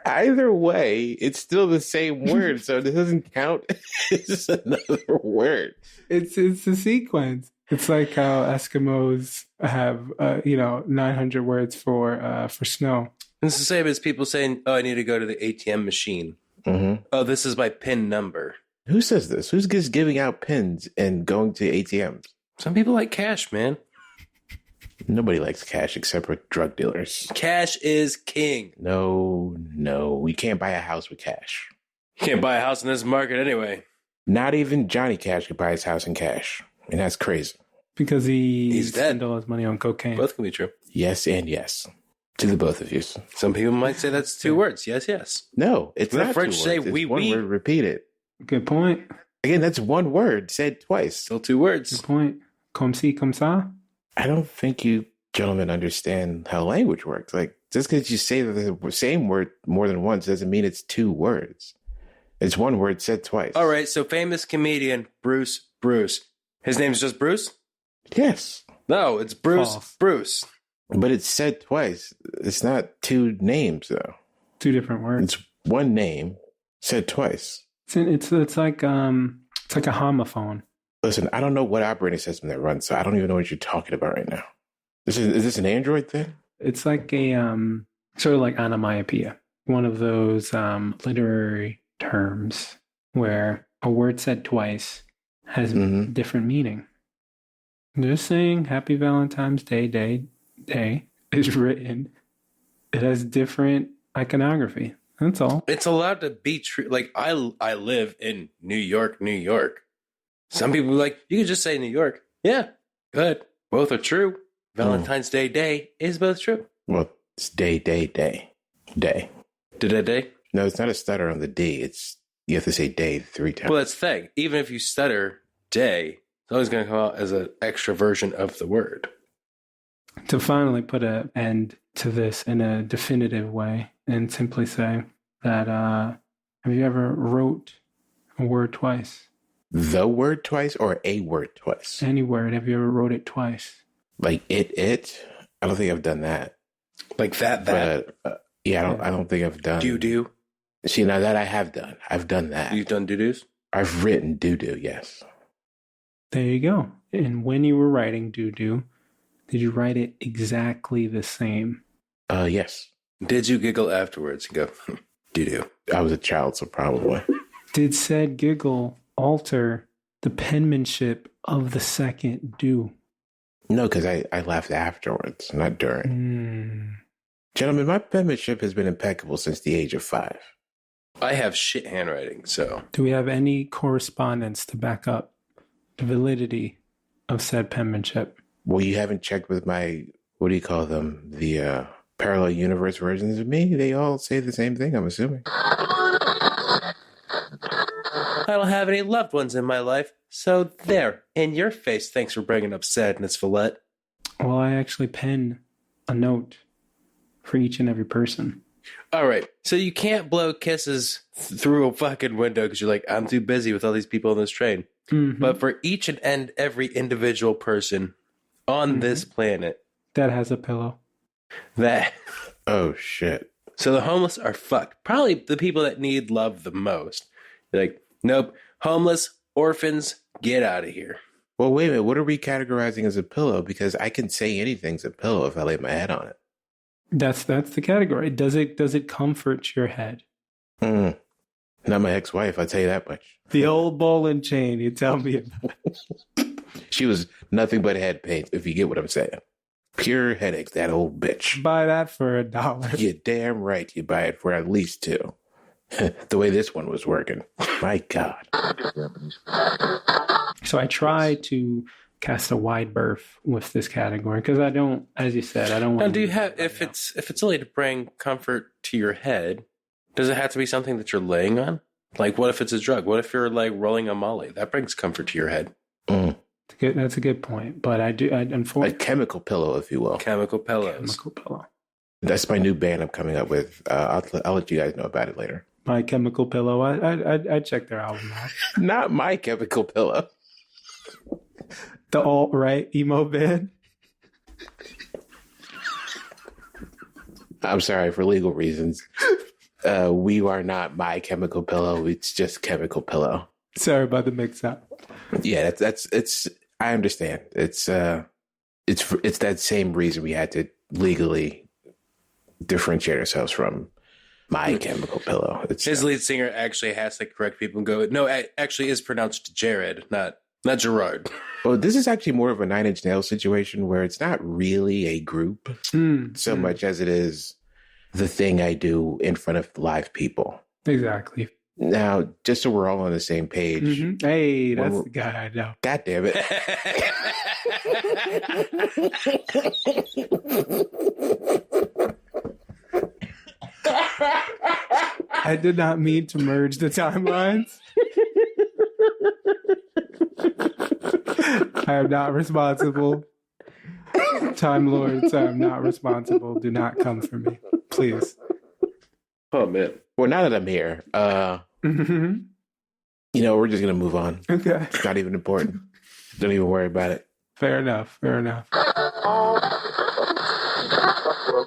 Either way, it's still the same word, so it doesn't count. It's just another word. It's a sequence. It's like how Eskimos have 900 words for snow. It's the same as people saying, "Oh, I need to go to the ATM machine." Mm-hmm. Oh, this is my PIN number. Who says this? Who's just giving out pins and going to ATMs? Some people like cash, man. Nobody likes cash except for drug dealers. Cash is king. No. We can't buy a house with cash. You can't buy a house in this market anyway. Not even Johnny Cash could buy his house in cash. And that's crazy. Because he's dead. Spent all his money on cocaine. Both can be true. Yes and yes. To the both of you. Some people might say that's 2 words. Yes, yes. No, it's not French 2 say words. It's oui, one oui. word repeated. Good point. Again, that's 1 word said twice. Still 2 words. Good point. Comme ci, comme ça. I don't think you gentlemen understand how language works. Like, just because you say the same word more than once doesn't mean it's 2 words. It's 1 word said twice. All right, so famous comedian Bruce. His name's just Bruce? Yes. No, it's Bruce. False. Bruce. But it's said twice. It's not 2 names, though. 2 different words. It's 1 name said twice. It's like a homophone. Listen, I don't know what operating system that runs, so I don't even know what you're talking about right now. Is this an Android thing? It's like a sort of like onomatopoeia, one of those literary terms where a word said twice has different meaning. Just saying Happy Valentine's Day is written. It has different iconography. That's all. It's allowed to be true. Like, I live in New York. Some people are like, you could just say New York. Yeah, good. Both are true. Valentine's Day is both true. Well, it's day. Did I day? No, it's not a stutter on the D. You have to say day 3 times. Well, that's the thing. Even if you stutter day, it's always going to come out as an extra version of the word. To finally put an end to this in a definitive way and simply say that have you ever wrote a word twice? The word twice or a word twice? Any word. Have you ever wrote it twice? Like it? I don't think I've done that. Like that. But, I don't think I've done. Do. See, now that I have done. I've done that. You've done doo-doos? I've written doo-doo, yes. There you go. And when you were writing doo-doo, did you write it exactly the same? Yes. Did you giggle afterwards and go, doo-doo? I was a child, so probably. Did said giggle alter the penmanship of the second do? No, because I laughed afterwards, not during. Gentlemen, my penmanship has been impeccable since the age of 5. I have shit handwriting, so. Do we have any correspondence to back up the validity of said penmanship? Well, you haven't checked with my, what do you call them? The parallel universe versions of me? They all say the same thing, I'm assuming. I don't have any loved ones in my life, so there, in your face. Thanks for bringing up sadness, Valete. Well, I actually pen a note for each and every person. All right, so you can't blow kisses through a fucking window because you're like, I'm too busy with all these people on this train. Mm-hmm. But for each and every individual person on this planet, that has a pillow. That. Oh, shit. So the homeless are fucked. Probably the people that need love the most. They're like, nope, homeless, orphans, get out of here. Well, wait a minute. What are we categorizing as a pillow? Because I can say anything's a pillow if I lay my head on it. That's the category. Does it comfort your head? Not my ex-wife, I'll tell you that much. The old ball and chain, you tell me about. She was nothing but head pain, if you get what I'm saying. Pure headaches, that old bitch. Buy that for $1. You're damn right you buy it for at least $2. The way this one was working. My God. So I try to cast a wide berth with this category because I don't, as you said, I don't want Now, do you have, if it's only to bring comfort to your head, does it have to be something that you're laying on? Like, what if it's a drug? What if you're like rolling a molly? That brings comfort to your head. That's a good point. But unfortunately, a chemical pillow, if you will. Chemical pillows. Chemical pillow. That's my new band I'm coming up with. I'll let you guys know about it later. My Chemical Pillow. I check their album out. Not My Chemical Pillow. The alt-right emo band. I'm sorry, for legal reasons. We are not My Chemical Pillow. It's just Chemical Pillow. Sorry about the mix-up. Yeah, it's. I understand. It's that same reason we had to legally differentiate ourselves from My Chemical Pillow. His lead singer actually has to correct people and go, no, it actually is pronounced Jared, not Gerard. Well, this is actually more of a Nine Inch Nails situation where it's not really a group so much as it is the thing I do in front of live people. Exactly. Now, just so we're all on the same page. Mm-hmm. Hey, that's the guy I know. God damn it. I did not mean to merge the timelines. I am not responsible. Time Lords, I am not responsible. Do not come for me, please. Oh, man. Well, now that I'm here, we're just going to move on. Okay. It's not even important. Don't even worry about it. Fair enough.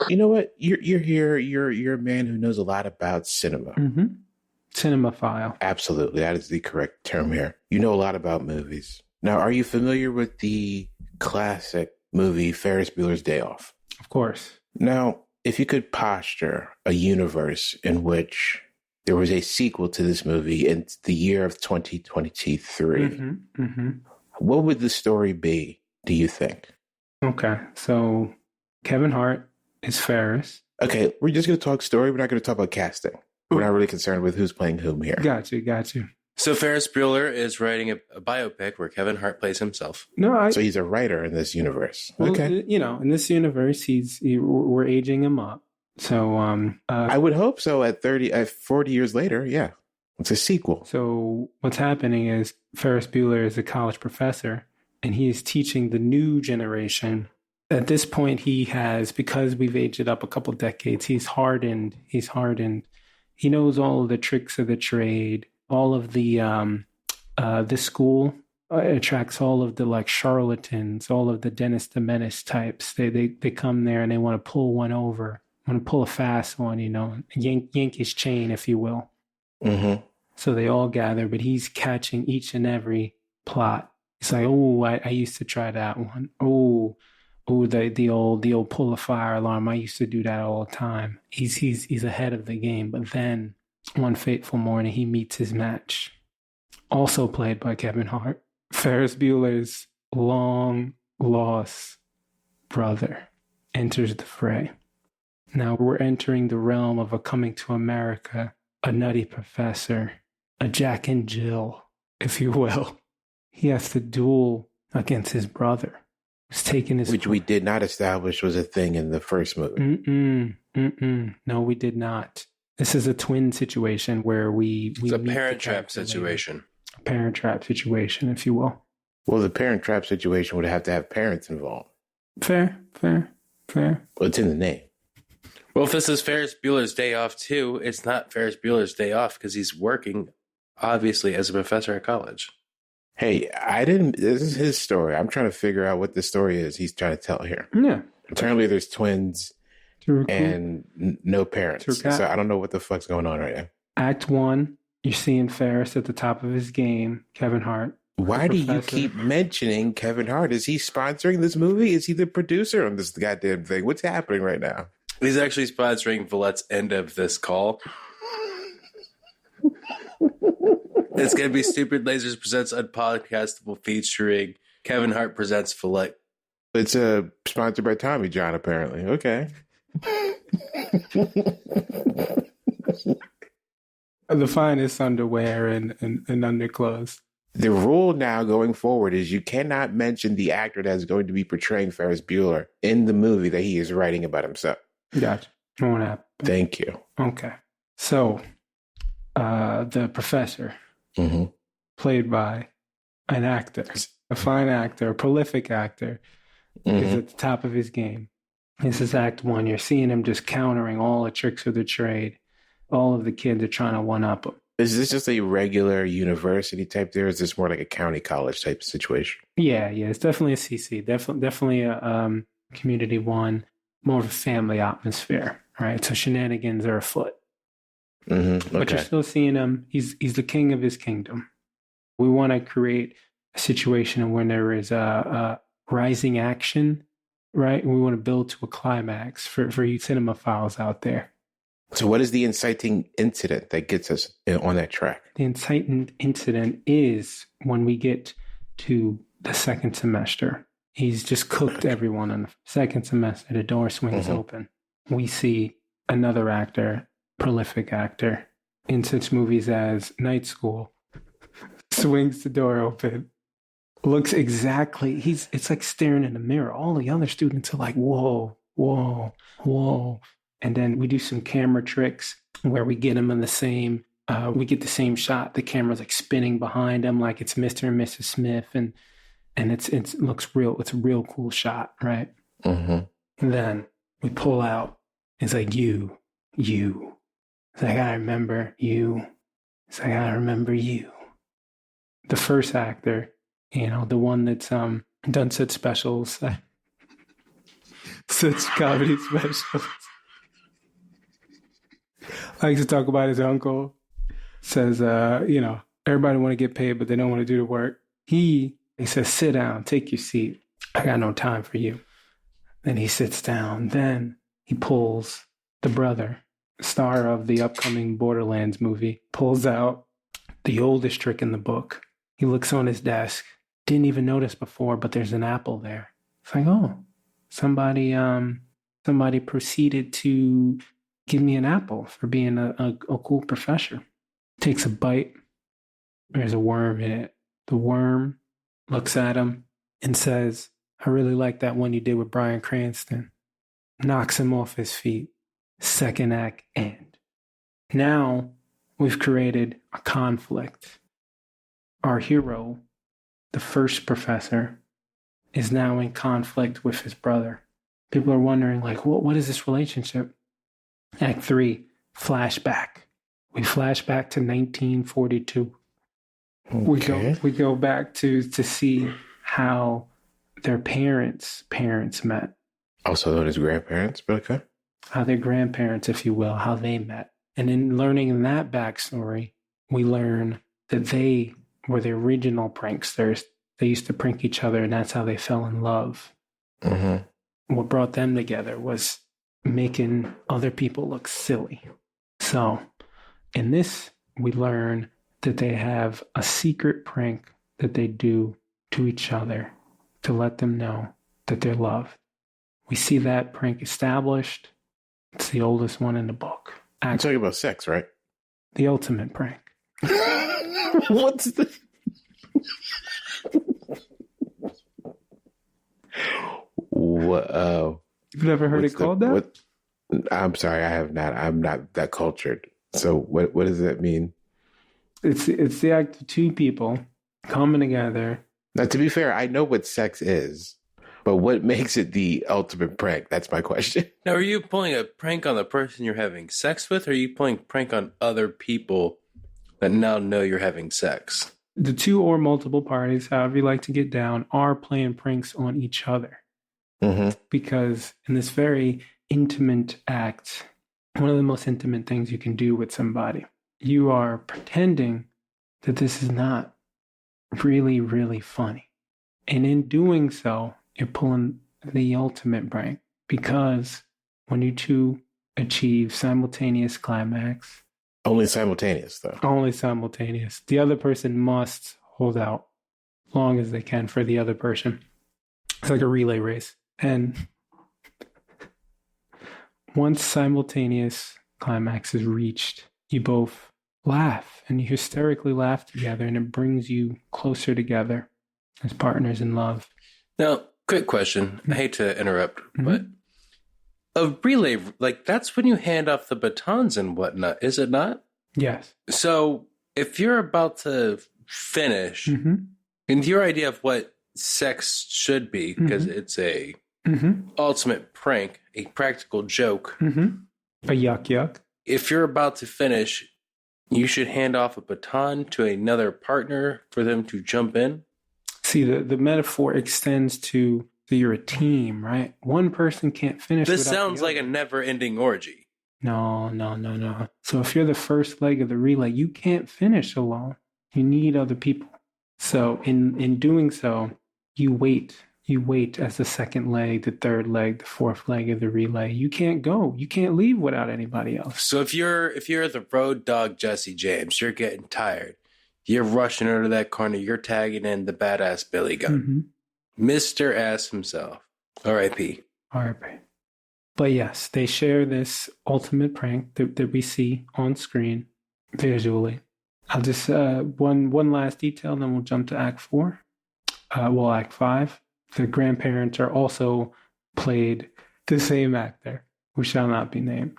You know what? You're here. You're a man who knows a lot about cinema. Mm-hmm. Cinemaphile. Absolutely. That is the correct term here. You know a lot about movies. Now, are you familiar with the classic movie Ferris Bueller's Day Off? Of course. Now, if you could posture a universe in which there was a sequel to this movie in the year of 2023, what would the story be, do you think? Okay, so Kevin Hart is Ferris. Okay, we're just going to talk story. We're not going to talk about casting. We're not really concerned with who's playing whom here. Got you. So Ferris Bueller is writing a biopic where Kevin Hart plays himself. So he's a writer in this universe. Well, okay. In this universe, we're aging him up. So I would hope so at 40 years later. Yeah. It's a sequel. So what's happening is Ferris Bueller is a college professor and he is teaching the new generation. At this point, he has, because we've aged it up a couple decades, he's hardened. He knows all of the tricks of the trade. All of the school attracts all of the like charlatans, all of the Dennis the Menace types. They come there and they want to pull one over, want to pull a fast one, yank his chain, if you will. Mm-hmm. So they all gather, but he's catching each and every plot. It's like, oh, I used to try that one. Oh, the old pull a fire alarm. I used to do that all the time. He's ahead of the game, but then. One fateful morning, he meets his match, also played by Kevin Hart, Ferris Bueller's long-lost brother enters the fray. Now we're entering the realm of a Coming to America, a nutty professor, a Jack and Jill, if you will. He has to duel against his brother, who's taking his... Which we did not establish was a thing in the first movie. No, we did not. This is a twin situation where it's a Parent Trap situation. A Parent Trap situation, if you will. Well, the Parent Trap situation would have to have parents involved. Fair. Well, it's in the name. Well, if this is Ferris Bueller's Day Off too, it's not Ferris Bueller's Day Off because he's working, obviously, as a professor at college. Hey, this is his story. I'm trying to figure out what the story is he's trying to tell here. Yeah. Apparently there's twins and no parents. So I don't know what the fuck's going on right now. Act 1, you're seeing Ferris at the top of his game, Kevin Hart. Why do you keep mentioning Kevin Hart? Is he sponsoring this movie? Is he the producer on this goddamn thing? What's happening right now? He's actually sponsoring Valete's end of this call. It's going to be Stupid Lasers Presents Unpodcastable featuring Kevin Hart Presents Valete. It's sponsored by Tommy John, apparently. Okay. The finest underwear and underclothes. The rule now going forward is you cannot mention the actor that's going to be portraying Ferris Bueller in the movie that he is writing about himself. Gotcha. Won't happen. Thank you. Okay. So, the professor, played by an actor, a fine actor, a prolific actor, is at the top of his game. This is Act 1. You're seeing him just countering all the tricks of the trade. All of the kids are trying to one-up him. Is this just a regular university type there? Or is this more like a county college type situation? Yeah. It's definitely a CC. Definitely a community one, more of a family atmosphere, right? So shenanigans are afoot. Okay. But you're still seeing him. He's the king of his kingdom. We want to create a situation when there is a rising action, right? We want to build to a climax for you cinemaphiles out there. So what is the inciting incident that gets us on that track? The inciting incident is when we get to the second semester. He's just cooked everyone in the second semester. The door swings open. We see another actor, prolific actor, in such movies as Night School, swings the door open, looks exactly, it's like staring in the mirror. All the other students are like, whoa, whoa, whoa. And then we do some camera tricks where we get him in the same, we get the same shot. The camera's like spinning behind him like it's Mr. and Mrs. Smith. And it looks real. It's a real cool shot, right? And then we pull out. It's like, you. It's like, I remember you. It's like, I remember you. The first actor, the one that's done such specials, such comedy specials. Likes to talk about his uncle. Says, everybody want to get paid, but they don't want to do the work. He says, sit down, take your seat. I got no time for you. Then he sits down. Then he pulls the brother, star of the upcoming Borderlands movie, pulls out the oldest trick in the book. He looks on his desk. Didn't even notice before, but there's an apple there. It's like, oh, somebody proceeded to give me an apple for being a cool professor. Takes a bite. There's a worm in it. The worm looks at him and says, I really like that one you did with Bryan Cranston. Knocks him off his feet. Second act end. Now we've created a conflict. Our hero, the first professor, is now in conflict with his brother. People are wondering, like, what is this relationship? Act 3, flashback. We flash back to 1942. Okay. We go back to see how their parents met. Also known as grandparents, but okay. How their grandparents, if you will, how they met. And in learning that backstory, we learn that they were the original pranksters. They used to prank each other, and that's how they fell in love. What brought them together was making other people look silly. So in this, we learn that they have a secret prank that they do to each other to let them know that they're loved. We see that prank established. It's the oldest one in the book. I'm talking about sex, right? The ultimate prank. What's the... Whoa. You've never heard it called that? I'm sorry, I have not. I'm not that cultured. So what does that mean? It's the act of two people coming together. Now, to be fair, I know what sex is, but what makes it the ultimate prank? That's my question. Now, are you pulling a prank on the person you're having sex with, or are you pulling a prank on other people that now know you're having sex? The two or multiple parties, however you like to get down, are playing pranks on each other. because in this very intimate act, one of the most intimate things you can do with somebody, you are pretending that this is not really, really funny. And in doing so, you're pulling the ultimate prank, because when you two achieve simultaneous climax. Only simultaneous, though. Only simultaneous. The other person must hold out long as they can for the other person. It's like a relay race. And once simultaneous climax is reached, you both laugh, and you hysterically laugh together, and it brings you closer together as partners in love. Now, quick question. I hate to interrupt, but a relay, like, that's when you hand off the batons and whatnot, is it not? Yes. So if you're about to finish, and your idea of what sex should be, because it's a ultimate prank, a practical joke. A yuck. If you're about to finish, you should hand off a baton to another partner for them to jump in. See, the metaphor extends to you're a team, right? One person can't finish. This sounds like a never-ending orgy. No. So if you're the first leg of the relay, you can't finish alone. You need other people. So in doing so, you wait as the second leg, the third leg, the fourth leg of the relay. You can't go. You can't leave without anybody else. So if you're the road dog Jesse James, you're getting tired. You're rushing out of that corner. You're tagging in the badass Billy Gunn. Mr. Ass himself. R.I.P. R.I.P. But yes, they share this ultimate prank that we see on screen visually. I'll just, one last detail, then we'll jump to Act 4. Act 5. The grandparents are also played the same actor, who shall not be named.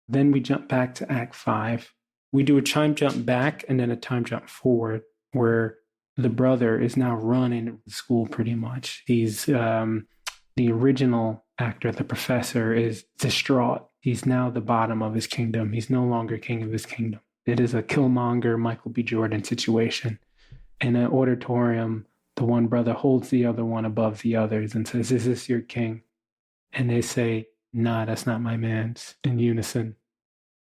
Then we jump back to Act 5. We do a time jump back and then a time jump forward, where the brother is now running the school pretty much. He's the original actor, the professor, is distraught. He's now the bottom of his kingdom. He's no longer king of his kingdom. It is a Killmonger, Michael B. Jordan situation. In an auditorium, the one brother holds the other one above the others and says, "Is this your king?" And they say, "Nah, that's not my man's," in unison.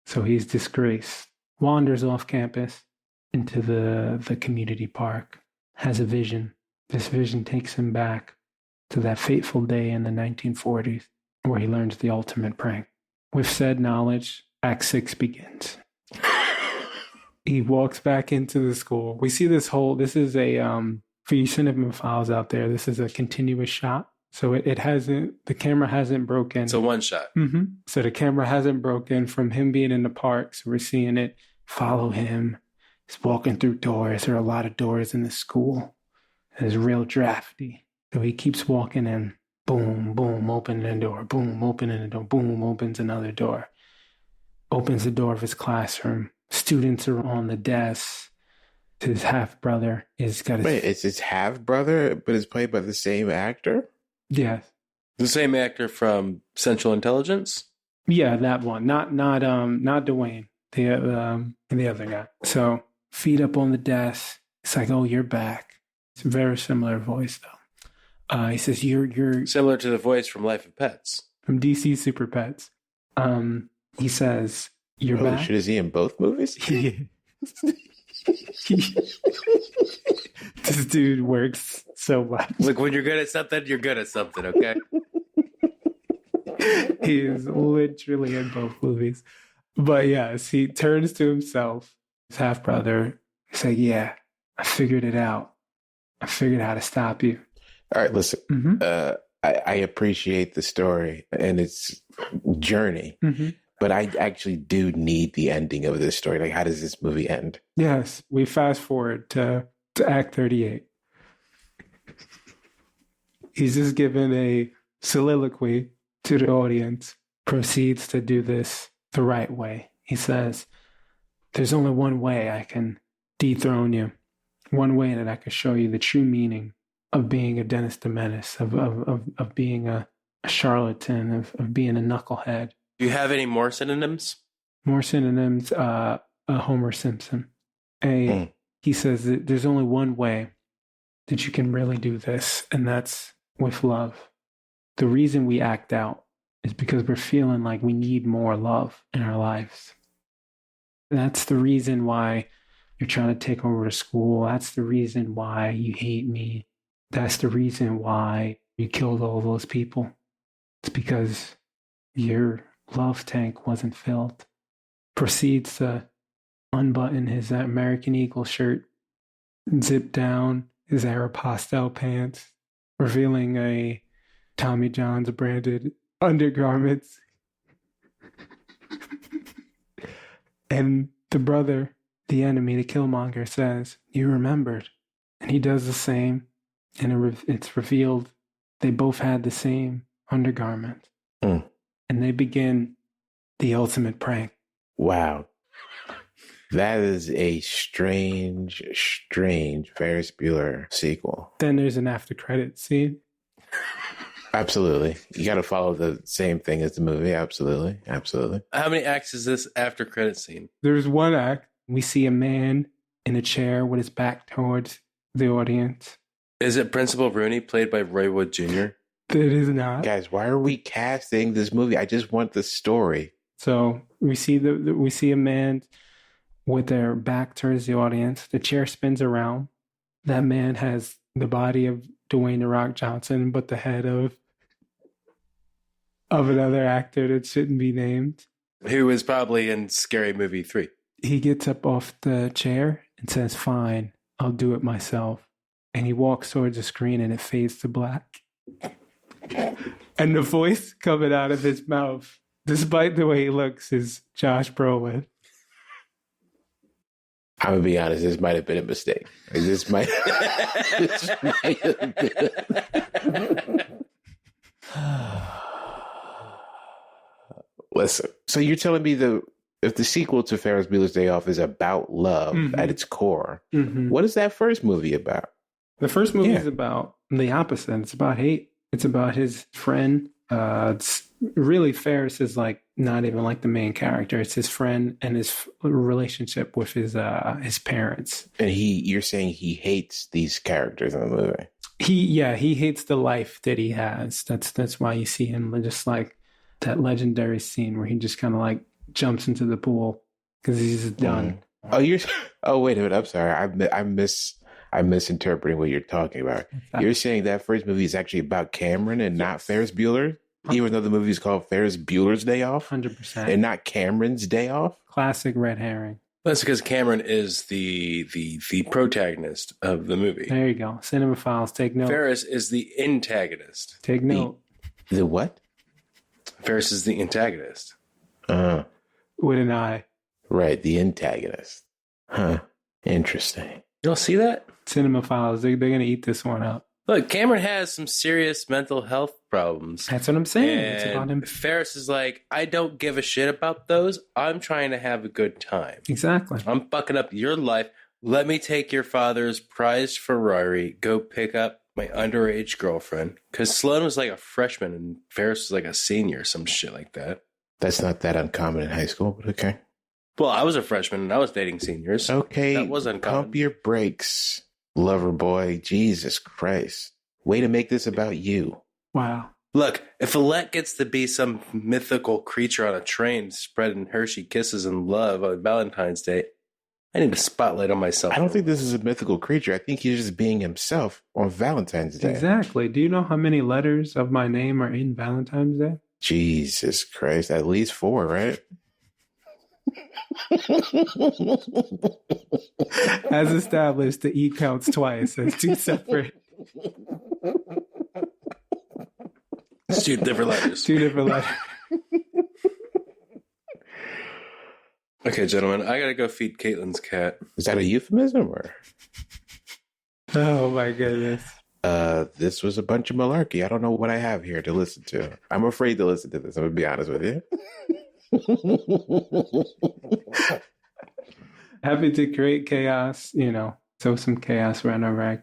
So he's disgraced, wanders off campus into the community park, has a vision. This vision takes him back to that fateful day in the 1940s where he learns the ultimate prank. With said knowledge, Act 6 begins. He walks back into the school. We see this is a, for you cinemaphiles out there, this is a continuous shot. So the camera hasn't broken. It's a one shot. So the camera hasn't broken from him being in the park. So we're seeing it follow him. He's walking through doors. There are a lot of doors in the school. It's real drafty. So he keeps walking in. Boom, boom, opening a door. Boom, opening a door. Boom, opens another door. Opens the door of his classroom. Students are on the desk. His half-brother is got his... Wait, it's his half-brother, but it's played by the same actor? Yes. The same actor from Central Intelligence? Yeah, that one. Not Dwayne. The other guy. So, feet up on the desk. It's like, "Oh, you're back." It's a very similar voice, though. He says, "You're similar to the voice from Life of Pets." From DC Super Pets. He says, "You're back." Shit, is he in both movies? This dude works so much. Look, when you're good at something, you're good at something, okay? He is literally in both movies. But yes, he turns to himself, his half-brother. He's like, "Yeah, I figured it out. I figured out how to stop you." All right, listen. I appreciate the story and its journey, but I actually do need the ending of this story. Like, how does this movie end? Yes, we fast forward to Act 38. He's just given a soliloquy to the audience, proceeds to do this the right way. He says, "There's only one way I can dethrone you. One way that I can show you the true meaning of being a Dennis the Menace, of being a charlatan, of being a knucklehead." Do you have any more synonyms? More synonyms, Homer Simpson. He says that there's only one way that you can really do this, and that's with love. the reason we act out is because we're feeling like we need more love in our lives. That's the reason why you're trying to take over the school. That's the reason why you hate me. That's the reason why you killed all those people. It's because your love tank wasn't filled. Proceeds to unbutton his American Eagle shirt, zip down his Aeropostale pants, revealing a Tommy John's branded undergarments. And the brother, the enemy, the Killmonger, says, "You remembered." And he does the same. And it's revealed they both had the same undergarment. And they begin the ultimate prank. Wow. That is a strange Ferris Bueller sequel. Then there's an after credit scene. Absolutely. You got to follow the same thing as the movie. Absolutely. How many acts is this after credit scene? There's one act. We see a man in a chair with his back towards the audience. Is it Principal Rooney, played by Roy Wood Jr.? It is not. Guys, why are we casting this movie? I just want the story. So we see we see a man with their back towards the audience. The chair spins around. That man has the body of Dwayne "The Rock" Johnson, but the head of another actor that shouldn't be named. Who is probably in Scary Movie 3. He gets up off the chair and says, "Fine, I'll do it myself." And he walks towards the screen and it fades to black. And the voice coming out of his mouth, despite the way he looks, is Josh Brolin. I'm going to be honest, this might have been a mistake. This might have been. Listen, so you're telling me if the sequel to Ferris Bueller's Day Off is about love at its core, what is that first movie about? The first movie is about the opposite. It's about hate. It's about his friend. It's really, Ferris is like not even like the main character. It's his friend and his relationship with his parents. And you're saying he hates these characters in the movie. He hates the life that he has. That's why you see him just like that legendary scene where he just kind of like jumps into the pool because he's just done. Oh, wait a minute. I'm sorry. I'm misinterpreting what you're talking about. You're saying that first movie is actually about Cameron and not Ferris Bueller, even though the movie is called Ferris Bueller's Day Off? 100%. And not Cameron's Day Off? Classic red herring. That's because Cameron is the protagonist of the movie. There you go. Cinemaphiles, take note. Ferris is the antagonist. Take note. The what? Ferris is the antagonist. With an eye. Right, the antagonist. Huh. Interesting. You don't see that? Cinemaphiles, they're going to eat this one up. Look, Cameron has some serious mental health problems. That's what I'm saying. And it's about him. Ferris is like, I don't give a shit about those. I'm trying to have a good time. Exactly. I'm fucking up your life. Let me take your father's prized Ferrari, go pick up my underage girlfriend. Because Sloane was like a freshman and Ferris was like a senior, some shit like that. That's not that uncommon in high school, but okay. Well, I was a freshman and I was dating seniors. Okay, that was uncommon. Pump your brakes, lover boy. Jesus Christ. Way to make this about you. Wow. Look, if Valete gets to be some mythical creature on a train spreading Hershey kisses and love on Valentine's Day, I need a spotlight on myself. I don't think this is a mythical creature. I think he's just being himself on Valentine's Day. Exactly. Do you know how many letters of my name are in Valentine's Day? Jesus Christ. At least 4, right? As established, the E counts twice as 2 separate. It's 2 different letters. 2 different letters. Okay, gentlemen, I gotta go feed Caitlin's cat. Is that a euphemism or? Oh my goodness. This was a bunch of malarkey. I don't know what I have here to listen to. I'm afraid to listen to this. I'm gonna be honest with you. Happy to create chaos, so some chaos ran over our